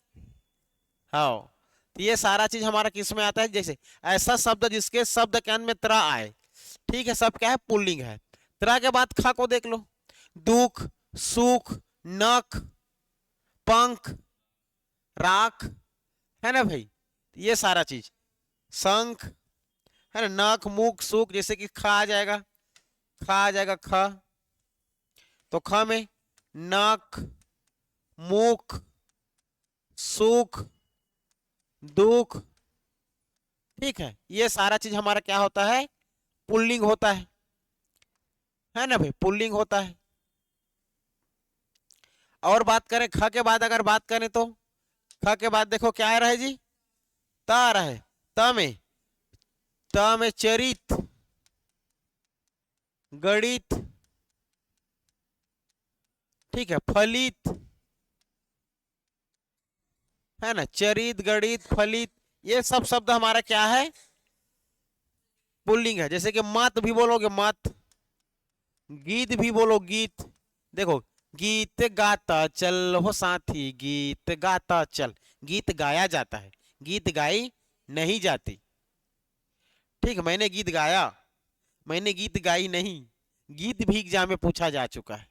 हाँ, तो ये सारा चीज हमारा किस में आता है, जैसे ऐसा शब्द जिसके शब्द के अंत में त्र आए, ठीक है, सब क्या है, पुल्लिंग है। त्र के बाद ख को देख लो, दुख, सुख, नख, पंख, राख, है ना भाई, ये सारा चीज, शंख, है ना, नख, मुख, सुख, जैसे कि ख आ जाएगा, ख आ जाएगा, ख, तो ख में नख, मुख, सुख, दुख, ठीक है, ये सारा चीज हमारा क्या होता है, पुल्लिंग होता है ना भाई, पुल्लिंग होता है। और बात करें ख के बाद, अगर बात करें तो ख के बाद देखो क्या रहे जी, त रहे, त में चरित, गणित, ठीक है, फलित, है ना, चरित, गणित, फलित, ये सब शब्द हमारा क्या है, पुल्लिंग है। जैसे कि मत भी बोलोगे, मत, गीत भी बोलो, गीत, देखो, गीत गाता चल हो साथी, गीत गाता चल, गीत गाया जाता है, गीत गाई नहीं जाती, ठीक, मैंने गीत गाया, मैंने गीत गाई नहीं, गीत भी एग्जाम में पूछा जा चुका है,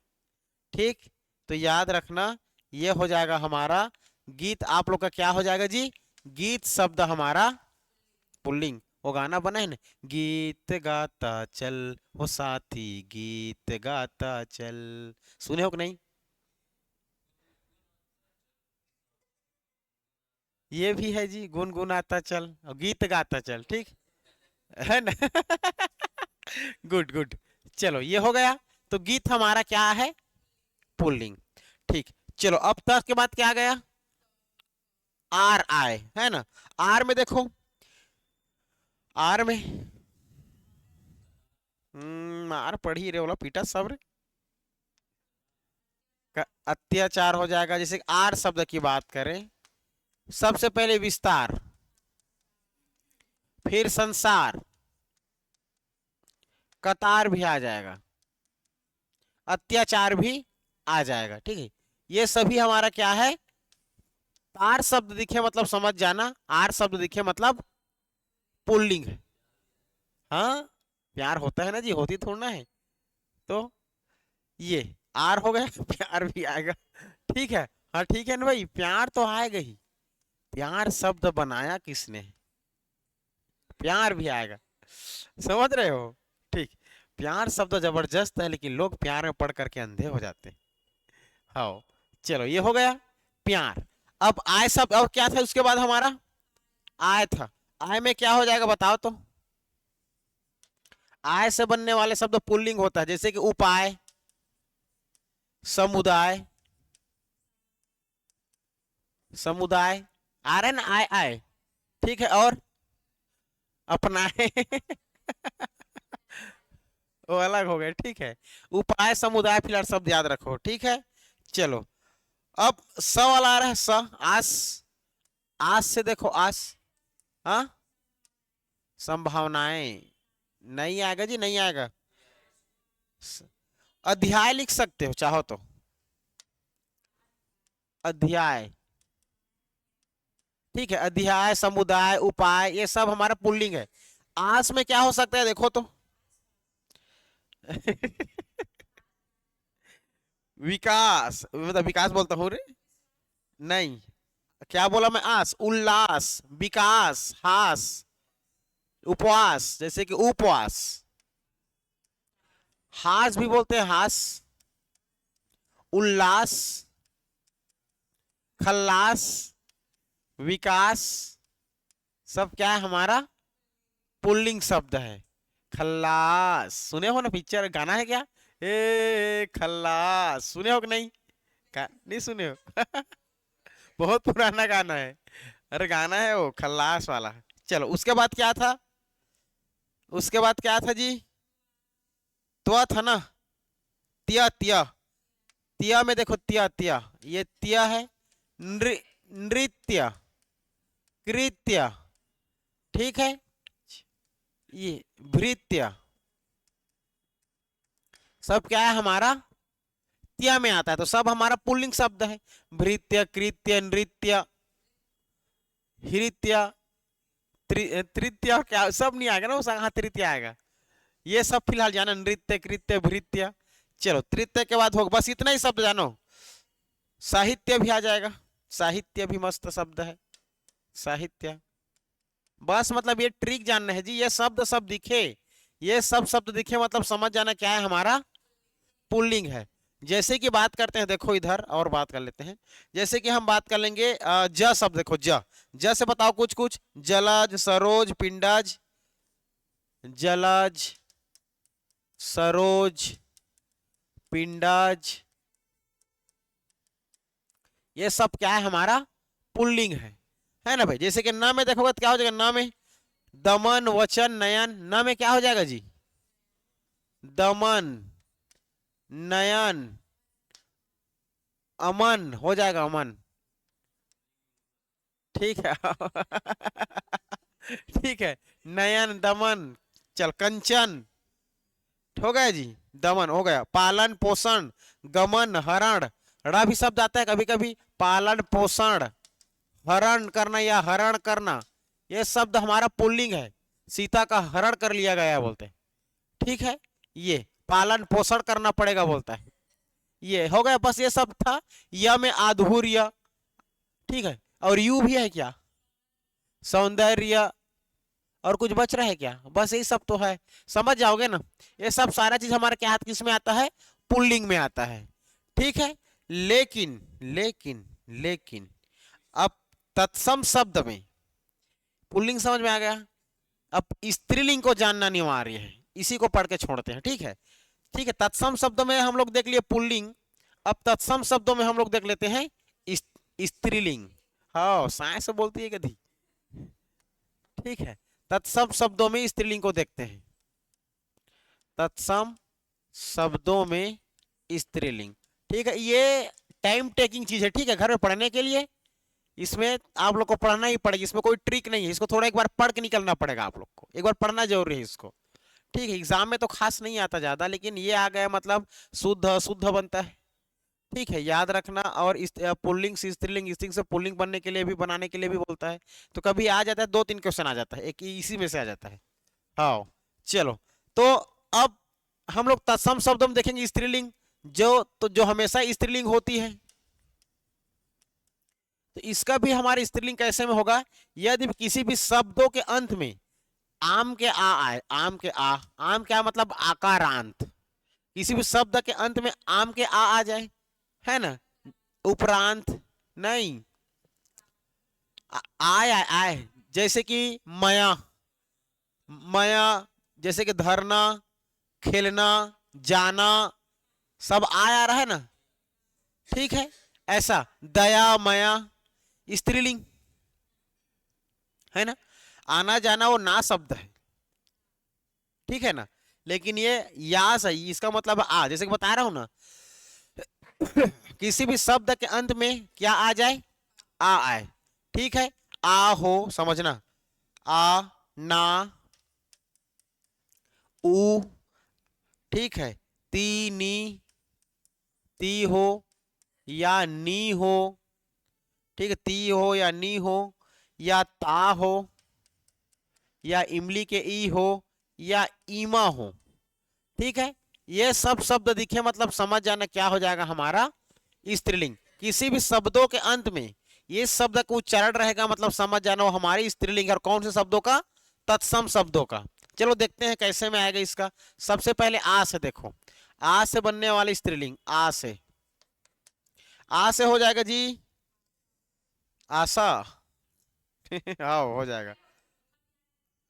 ठीक, तो याद रखना, ये हो जाएगा हमारा गीत, आप लोग का क्या हो जाएगा जी, गीत शब्द हमारा पुल्लिंग। वो गाना बना है ना, गीत गाता चल हो साथी, गीत गाता चल, सुने हो कि नहीं, ये भी है जी, गुनगुनाता चल और गीत गाता चल, ठीक है ना। गुड गुड, चलो ये हो गया। तो गीत हमारा क्या है, पुल्लिंग, ठीक। चलो अब तक के बाद क्या आ गया, आर आए, है ना। आर में देखो, आर में मार पढ़ी रे, बोला पीटा सब रे, अत्याचार हो जाएगा। जैसे आर शब्द की बात करें, सबसे पहले विस्तार, फिर संसार, कतार भी आ जाएगा, अत्याचार भी आ जाएगा, ठीक है, ये सभी हमारा क्या है, आर शब्द दिखे मतलब समझ जाना, आर शब्द दिखे मतलब पुल्लिंग है। हाँ, प्यार होता है ना जी, होती थोड़ा ना है, तो ये आर हो गया। प्यार भी आएगा, ठीक है, हाँ ठीक है ना भाई, प्यार तो आएगा ही, प्यार शब्द बनाया किसने, प्यार भी आएगा, समझ रहे हो, ठीक। प्यार शब्द जबरदस्त है, लेकिन लोग प्यार में पढ़ करके अंधे हो जाते हैं। हाँ, चलो ये हो गया प्यार। अब आय शब्द, और क्या था उसके बाद हमारा, आय था, आय में क्या हो जाएगा बताओ तो, आय से बनने वाले शब्द पुल्लिंग होता है, जैसे कि उपाय, समुदाय, समुदाय आ रहा है ना, आय आय, ठीक है, और अपनाए वो अलग हो गए, ठीक है। उपाय, समुदाय, फिलहाल शब्द याद रखो, ठीक है। चलो, अब स वाला आ रहा है, स, आस, आस से देखो, आस, हाँ, संभावनाएं, नहीं आएगा जी, नहीं आएगा। अध्याय लिख सकते हो चाहो तो, अध्याय, ठीक है। अध्याय, समुदाय, उपाय, ये सब हमारा पुल्लिंग है। आस में क्या हो सकता है देखो तो विकास, मतलब विकास बोलता हूँ रे, नहीं, क्या बोला मैं, आस, उल्लास, विकास, हास, उपवास, जैसे कि उपवास, हास भी बोलते हैं, हास, उल्लास, खल्लास, विकास, सब क्या है हमारा पुल्लिंग शब्द है। खल्लास सुने हो ना, पिक्चर गाना है क्या, ए खल्लास, सुने हो कि नहीं, नहीं सुने हो बहुत पुराना गाना है, अरे गाना है वो खल्लास वाला। चलो, उसके बाद क्या था, उसके बाद क्या था जी, त्वा था ना, तिया, तिया, तिया में देखो, तिया, तिया, ये तिया है, नृत्य, कृत्य, ठीक है, ये भृत्य, सब क्या है हमारा त्या में आता है, तो सब हमारा पुल्लिंग शब्द है। भृत्य, कृत्य, नृत्य, हृत्य, तृतीय, क्या सब नहीं आएगा ना, उस हाँ तृतीय आएगा, ये सब फिलहाल जाना, नृत्य, कृत्य, भृत्य। चलो, तृतीय के बाद होगा, बस इतना ही शब्द जानो। साहित्य भी आ जाएगा, साहित्य भी मस्त शब्द है, साहित्य, बस मतलब ये ट्रिक जानना है जी, ये शब्द सब दिखे, ये सब शब्द दिखे मतलब समझ जाना क्या है हमारा पुल्लिंग है। जैसे कि बात करते हैं, देखो इधर और बात कर लेते हैं, जैसे कि हम बात कर लेंगे ज शब्द, देखो ज, ज से बताओ कुछ कुछ, जलज, सरोज, पिंडज, जलज, सरोज, पिंडज, ये सब क्या है हमारा पुल्लिंग है ना भाई। जैसे कि न में देखोगे तो क्या हो जाएगा, न में दमन, वचन, नयन, न में क्या हो जाएगा जी, दमन, नयन, अमन हो जाएगा, अमन, ठीक है ठीक है, नयन, दमन, चल, कंचन हो गया जी, दमन हो गया, पालन पोषण, गमन, हरण, ड़ा भी शब्द आता है कभी कभी, पालन पोषण, हरण करना या हरण करना, ये शब्द हमारा पुल्लिंग है, सीता का हरण कर लिया गया बोलते हैं, ठीक है, ये पालन पोषण करना पड़ेगा बोलता है, ये हो गया, बस ये सब था। य में आधुर्य, ठीक है, और यू भी है क्या, सौंदर्य, और कुछ बच रहा है क्या, बस यही सब तो है, समझ जाओगे ना। ये सब सारा चीज हमारे क्या हाथ किस में आता है, पुल्लिंग में आता है, ठीक है। लेकिन लेकिन लेकिन अब तत्सम शब्द में पुल्लिंग समझ में आ गया, अब स्त्रीलिंग को जानना अनिवार्य है, इसी को पढ़ के छोड़ते हैं, ठीक है। ठीक है, तत्सम शब्द में हम लोग देख लिए पुल्लिंग, अब तत्सम शब्दों में हम लोग देख लेते हैं स्त्रीलिंग। हाँ, साइंस बोलती है गधी, ठीक है। तत्सम शब्दों में स्त्रीलिंग को देखते हैं, तत्सम शब्दों में स्त्रीलिंग, ठीक है। ये टाइम टेकिंग चीज है, ठीक है, घर में पढ़ने के लिए इसमें आप लोग को पढ़ना ही पड़ेगा, इसमें कोई ट्रिक नहीं है, इसको थोड़ा एक बार पढ़ के निकलना पड़ेगा, आप लोग को एक बार पढ़ना जरूरी है इसको, ठीक है। एग्जाम में तो खास नहीं आता ज्यादा, लेकिन ये आ गया मतलब शुद्ध अशुद्ध बनता है, ठीक है, याद रखना। और इस पुल्लिंग से स्त्रीलिंग, स्त्रीलिंग से पुल्लिंग बनने के लिए भी, बनाने के लिए भी बोलता है, तो कभी आ जाता है, दो तीन क्वेश्चन आ जाता है, एक इसी में से आ जाता है। हाँ, चलो, तो अब हम लोग तत्सम शब्द में देखेंगे स्त्रीलिंग, जो हमेशा स्त्रीलिंग होती है, तो इसका भी हमारे स्त्रीलिंग कैसे में होगा, यदि किसी भी शब्दों के अंत में आम के आ आए, आम के आ, आम क्या मतलब आकारांत, किसी भी शब्द के अंत में आम के आ जाए, है ना, उपरांत नहीं, आए आए आए, जैसे कि मया, मया, जैसे कि धरना, खेलना, जाना, सब आ रहा है ना, ठीक है। ऐसा दया, माया, स्त्रीलिंग है ना। आना जाना वो ना शब्द है, ठीक है ना। लेकिन ये या सही, इसका मतलब आ, जैसे कि बता रहा हूं ना, किसी भी शब्द के अंत में क्या आ जाए, आ आए, ठीक है। आ हो, समझना, आ, ना, ऊ, ठीक है। ती, नी, ती हो या नी हो, ठीक है। ती हो या नी हो, या ता हो, या इमली के ई हो, या ईमा हो, ठीक है। ये सब शब्द दिखे मतलब समझ जाना क्या हो जाएगा हमारा स्त्रीलिंग। किसी भी शब्दों के अंत में ये शब्द का उच्चारण रहेगा मतलब समझ जाना वो हमारी स्त्रीलिंग है। और कौन से शब्दों का, तत्सम शब्दों का। चलो देखते हैं कैसे में आएगा इसका। सबसे पहले आ से देखो, आ से बनने वाली स्त्रीलिंग, आ से हो जाएगा जी आशा। हाँ हो जाएगा,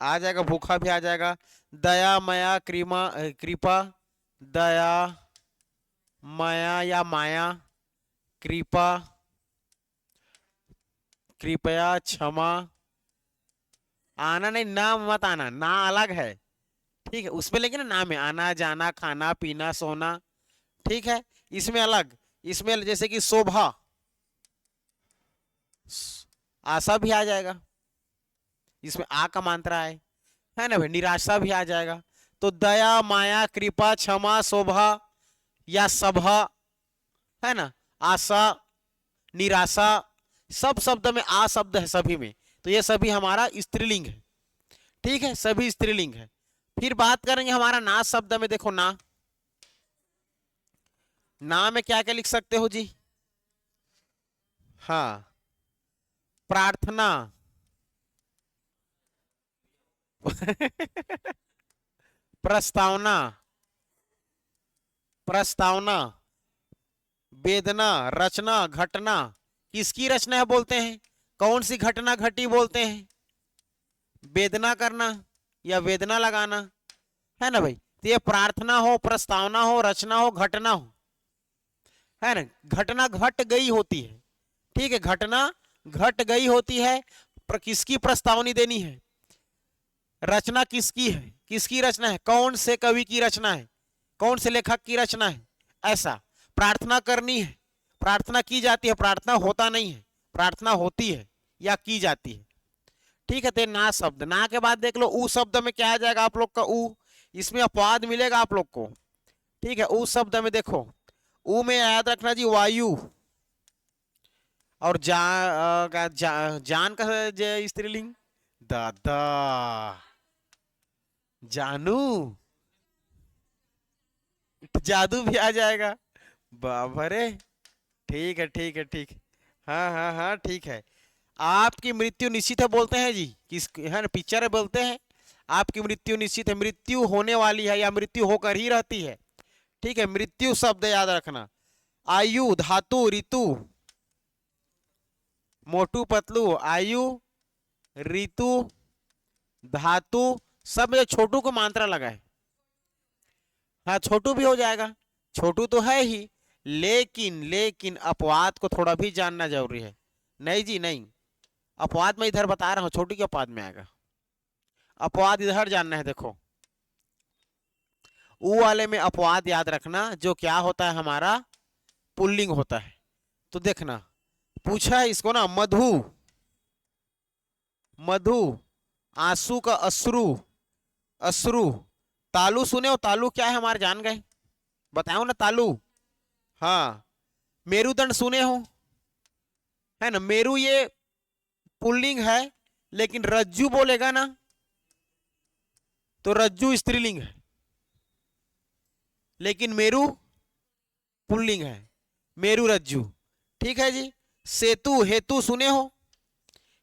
आ जाएगा। भूखा भी आ जाएगा। दया, माया, कृपा, दया, माया या माया, कृपा, कृपया, क्षमा। आना नहीं, ना मत आना, ना अलग है, ठीक है। उसमें लेकिन ना में आना जाना, खाना पीना, सोना, ठीक है। इसमें अलग, इसमें जैसे कि शोभा, आशा भी आ जाएगा, इसमें आ का मात्रा है ना भाई। निराशा भी आ जाएगा। तो दया, माया, कृपा, क्षमा, शोभा या सभा, है ना, आशा, निराशा, सब शब्द में आ शब्द है सभी में। तो ये सभी हमारा स्त्रीलिंग है, ठीक है, सभी स्त्रीलिंग है। फिर बात करेंगे हमारा ना शब्द में, देखो ना, ना में क्या क्या लिख सकते हो जी। हाँ, प्रार्थना, प्रस्तावना, प्रस्तावना, वेदना, रचना, घटना। किसकी रचना है बोलते हैं, कौन सी घटना घटी बोलते हैं, वेदना करना या वेदना लगाना, है ना भाई। तो ये प्रार्थना हो, प्रस्तावना हो, रचना हो, घटना हो, है ना। घटना घट गई होती है, ठीक है, घटना घट गई होती है। किसकी प्रस्तावनी देनी है, रचना किसकी है, किसकी रचना है, कौन से कवि की रचना है, कौन से लेखक की रचना है, ऐसा। प्रार्थना करनी है, प्रार्थना की जाती है, प्रार्थना होता नहीं है, प्रार्थना होती है या की जाती है, ठीक है। तो ना शब्द, ना के बाद देख लो ऊ शब्द में क्या आ जाएगा आप लोग का, ऊ, इसमें अपवाद मिलेगा आप लोग को, ठीक है। ऊ शब्द में देखो, ऊ में याद रखना जी वायु, और जान का स्त्रीलिंग, दादा, जानू, जादू भी आ जाएगा, बाबा रे, ठीक है ठीक है ठीक है। हाँ हाँ हाँ ठीक है। आपकी मृत्यु निश्चित है बोलते हैं जी, किस है ना, पिक्चर है बोलते हैं आपकी मृत्यु निश्चित है, मृत्यु होने वाली है या मृत्यु होकर ही रहती है, ठीक है। मृत्यु शब्द याद रखना। आयु, धातु, ऋतु, मोटू पतलू, आयु, ऋतु, धातु, सब में छोटू को मात्रा लगा है। हाँ छोटू भी हो जाएगा, छोटू तो है ही, लेकिन लेकिन अपवाद को थोड़ा भी जानना जरूरी है। नहीं जी नहीं, अपवाद मैं इधर बता रहा हूँ, छोटू के अपवाद में आएगा, अपवाद इधर जानना है। देखो ऊ वाले में अपवाद याद रखना, जो क्या होता है हमारा पुल्लिंग होता है। तो देखना पूछा है इसको ना, मधु, मधु, आंसू का अश्रु, अश्रु, तालु सुने हो, तालु क्या है हमारे जान गए, बताओ ना तालु। हाँ, मेरुदंड सुने हो, है ना, मेरु ये पुल्लिंग है, लेकिन रज्जू बोलेगा ना तो रज्जू स्त्रीलिंग है, लेकिन मेरु पुल्लिंग है, मेरु रज्जू, ठीक है जी। सेतु, हेतु सुने हो,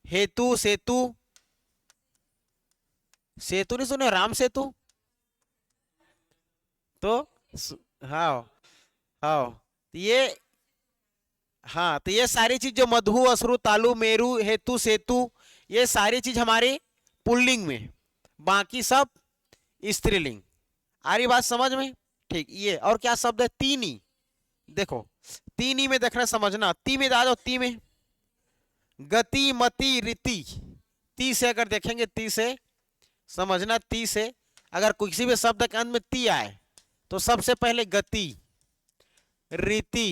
हेतु, सेतु, सेतु नहीं सुने, राम सेतु, तो हाँ हाँ, तो ये, हाँ तो ये सारी चीज जो मधु, अश्रु, तालु, मेरु, हेतु, सेतु, ये सारी चीज हमारे पुल्लिंग में, बाकी सब स्त्रीलिंग। आ रही बात समझ में? ठीक। ये और क्या शब्द है? तीनी। देखो तीनी में देखना समझना, ती में आ जाओ, ती में गति मति रीति। ती से अगर देखेंगे, ती से समझना, ती से अगर किसी भी शब्द के अंत में ती आए तो सबसे पहले गति रीति,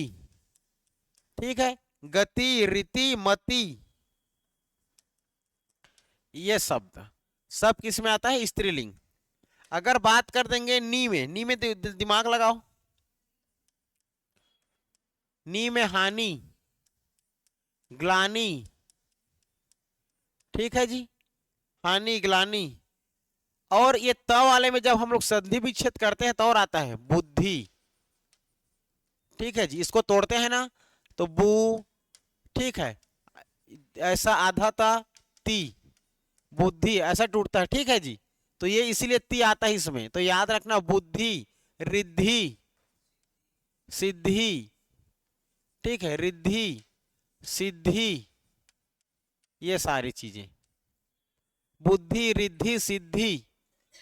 ठीक है, गति रीति मति, ये शब्द सब किस में आता है? स्त्रीलिंग। अगर बात कर देंगे नी में, नी में दिमाग लगाओ, नी में हानि ग्लानी, ठीक है जी, हानि ग्लानी। और ये त वाले में जब हम लोग संधि विच्छेद करते हैं तो और आता है बुद्धि, ठीक है जी, इसको तोड़ते हैं ना तो बू, ठीक है, ऐसा आधा ता ती, बुद्धि ऐसा टूटता है, ठीक है जी। तो ये इसीलिए ती आता है इसमें, तो याद रखना बुद्धि रिद्धि सिद्धि, ठीक है, रिद्धि सिद्धि, ये सारी चीजें बुद्धि रिद्धि सिद्धि,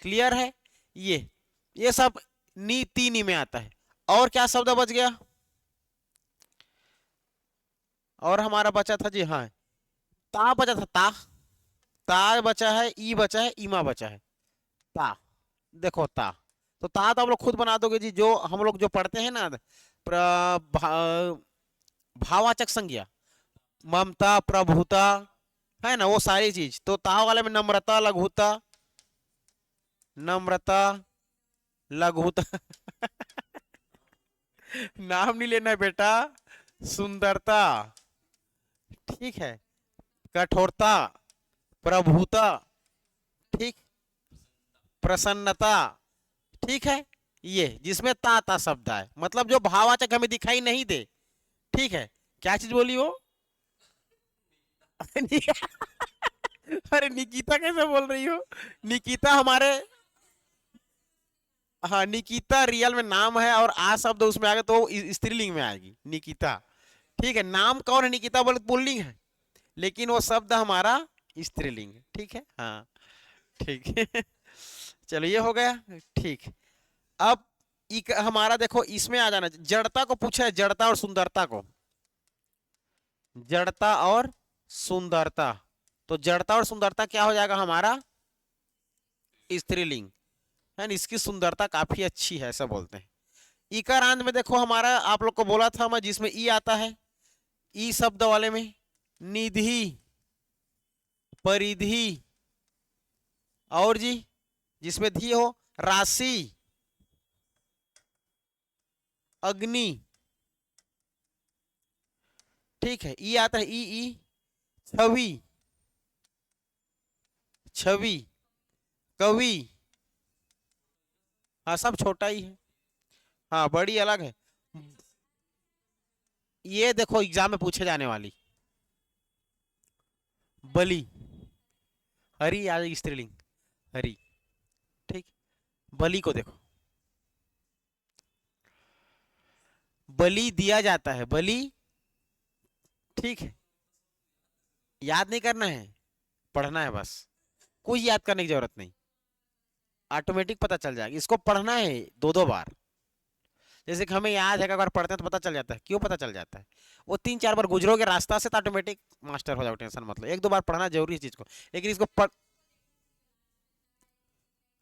क्लियर है? ये सब नी तीनी में आता है। और क्या शब्द बच गया? और हमारा बचा था जी, हाँ, ता बचा था, ता, ता बचा है, ई बचा है, ईमा बचा है, ता। देखो ता, तो ता तो आप लोग खुद बना दोगे जी, जो हम लोग जो पढ़ते हैं ना भाववाचक संज्ञा, ममता प्रभुता, है ना, वो सारी चीज। तो ता वाले में नम्रता लघुता, नम्रता लघुता नाम नहीं लेना बेटा, सुंदरता, ठीक है, कठोरता प्रभुता, ठीक, प्रसन्नता, ठीक है, ये जिसमें ता ता शब्द है, मतलब जो भाववाचक हमें दिखाई नहीं दे, ठीक है। क्या चीज बोली वो? अरे निकिता कैसे बोल रही हो? निकिता हमारे, हाँ, निकिता रियल में नाम है और आ शब्द उसमें आ गया तो स्त्रीलिंग में आएगी निकिता, ठीक है। नाम कौन है? निकिता बोले पुल्लिंग है, लेकिन वो शब्द हमारा स्त्रीलिंग है, ठीक है, हाँ, ठीक है। चलो ये हो गया, ठीक। अब हमारा देखो इसमें आ जाना, जड़ता को पूछा है, जड़ता और सुंदरता को, जड़ता और सुंदरता। तो जड़ता और सुंदरता क्या हो जाएगा हमारा? स्त्रीलिंग है ना, इसकी सुंदरता काफी अच्छी है ऐसा बोलते हैं। इकारांत में देखो हमारा, आप लोग को बोला था मैं, जिसमें ई आता है, ई शब्द वाले में निधि परिधि, और जी जिसमें धी हो राशि अग्नि, ठीक है। ई आता है, ई छवि छवि कवि, हाँ सब छोटा ही है, हाँ बड़ी अलग है। ये देखो एग्जाम में पूछे जाने वाली, बलि, हरि आ जाएगी स्त्रीलिंग, हरि, ठीक। बलि को देखो, बलि दिया जाता है, बलि, ठीक है। याद नहीं करना है, पढ़ना है बस, कोई याद करने की जरूरत नहीं, ऑटोमेटिक पता चल जाएगा। इसको पढ़ना है दो दो बार, जैसे कि हमें याद है, अगर पढ़ते हैं तो पता चल जाता है। क्यों पता चल जाता है? वो 3-4 बार गुजरोगे रास्ता से तो ऑटोमेटिक मास्टर हो जाओ, टेंशन मतलब। एक दो बार पढ़ना जरूरी है चीज को, लेकिन इसको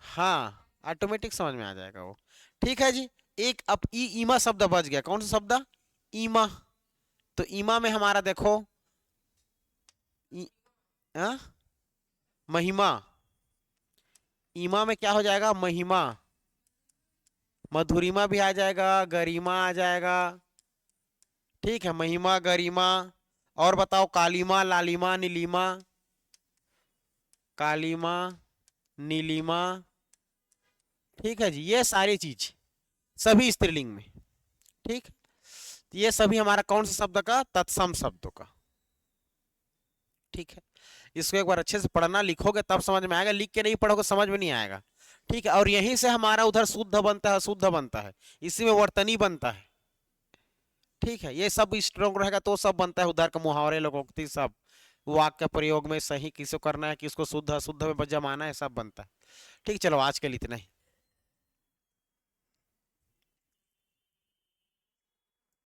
हाँ ऑटोमेटिक समझ में आ जाएगा वो, ठीक है जी। एक अब ईमा शब्द बच गया, कौन सा शब्द? ईमा। तो ईमा में हमारा देखो आ? महिमा, ईमा में क्या हो जाएगा? महिमा, मधुरिमा भी आ जाएगा, गरिमा आ जाएगा, ठीक है, महिमा गरिमा। और बताओ कालीमा लालिमा नीलिमा, कालीमा नीलिमा, ठीक है जी। ये सारी चीज सभी स्त्रीलिंग में, ठीक। ये सभी हमारा कौन सा शब्द का? तत्सम शब्दों का, ठीक है। इसको एक बार अच्छे से पढ़ना, लिखोगे तब समझ में आएगा, लिख के नहीं पढ़ोगे समझ में नहीं आएगा, ठीक है। और यहीं से हमारा उधर शुद्ध बनता है, शुद्ध बनता है, इसी में वर्तनी बनता है, ठीक है। ये सब स्ट्रोंग रहेगा तो सब बनता है, उधर का मुहावरे लोकोक्ति सब, वाक्य प्रयोग में सही किसको करना है, किसको शुद्ध अशुद्ध में जमाना है, सब बनता है, ठीक। चलो आज के लिए इतना ही।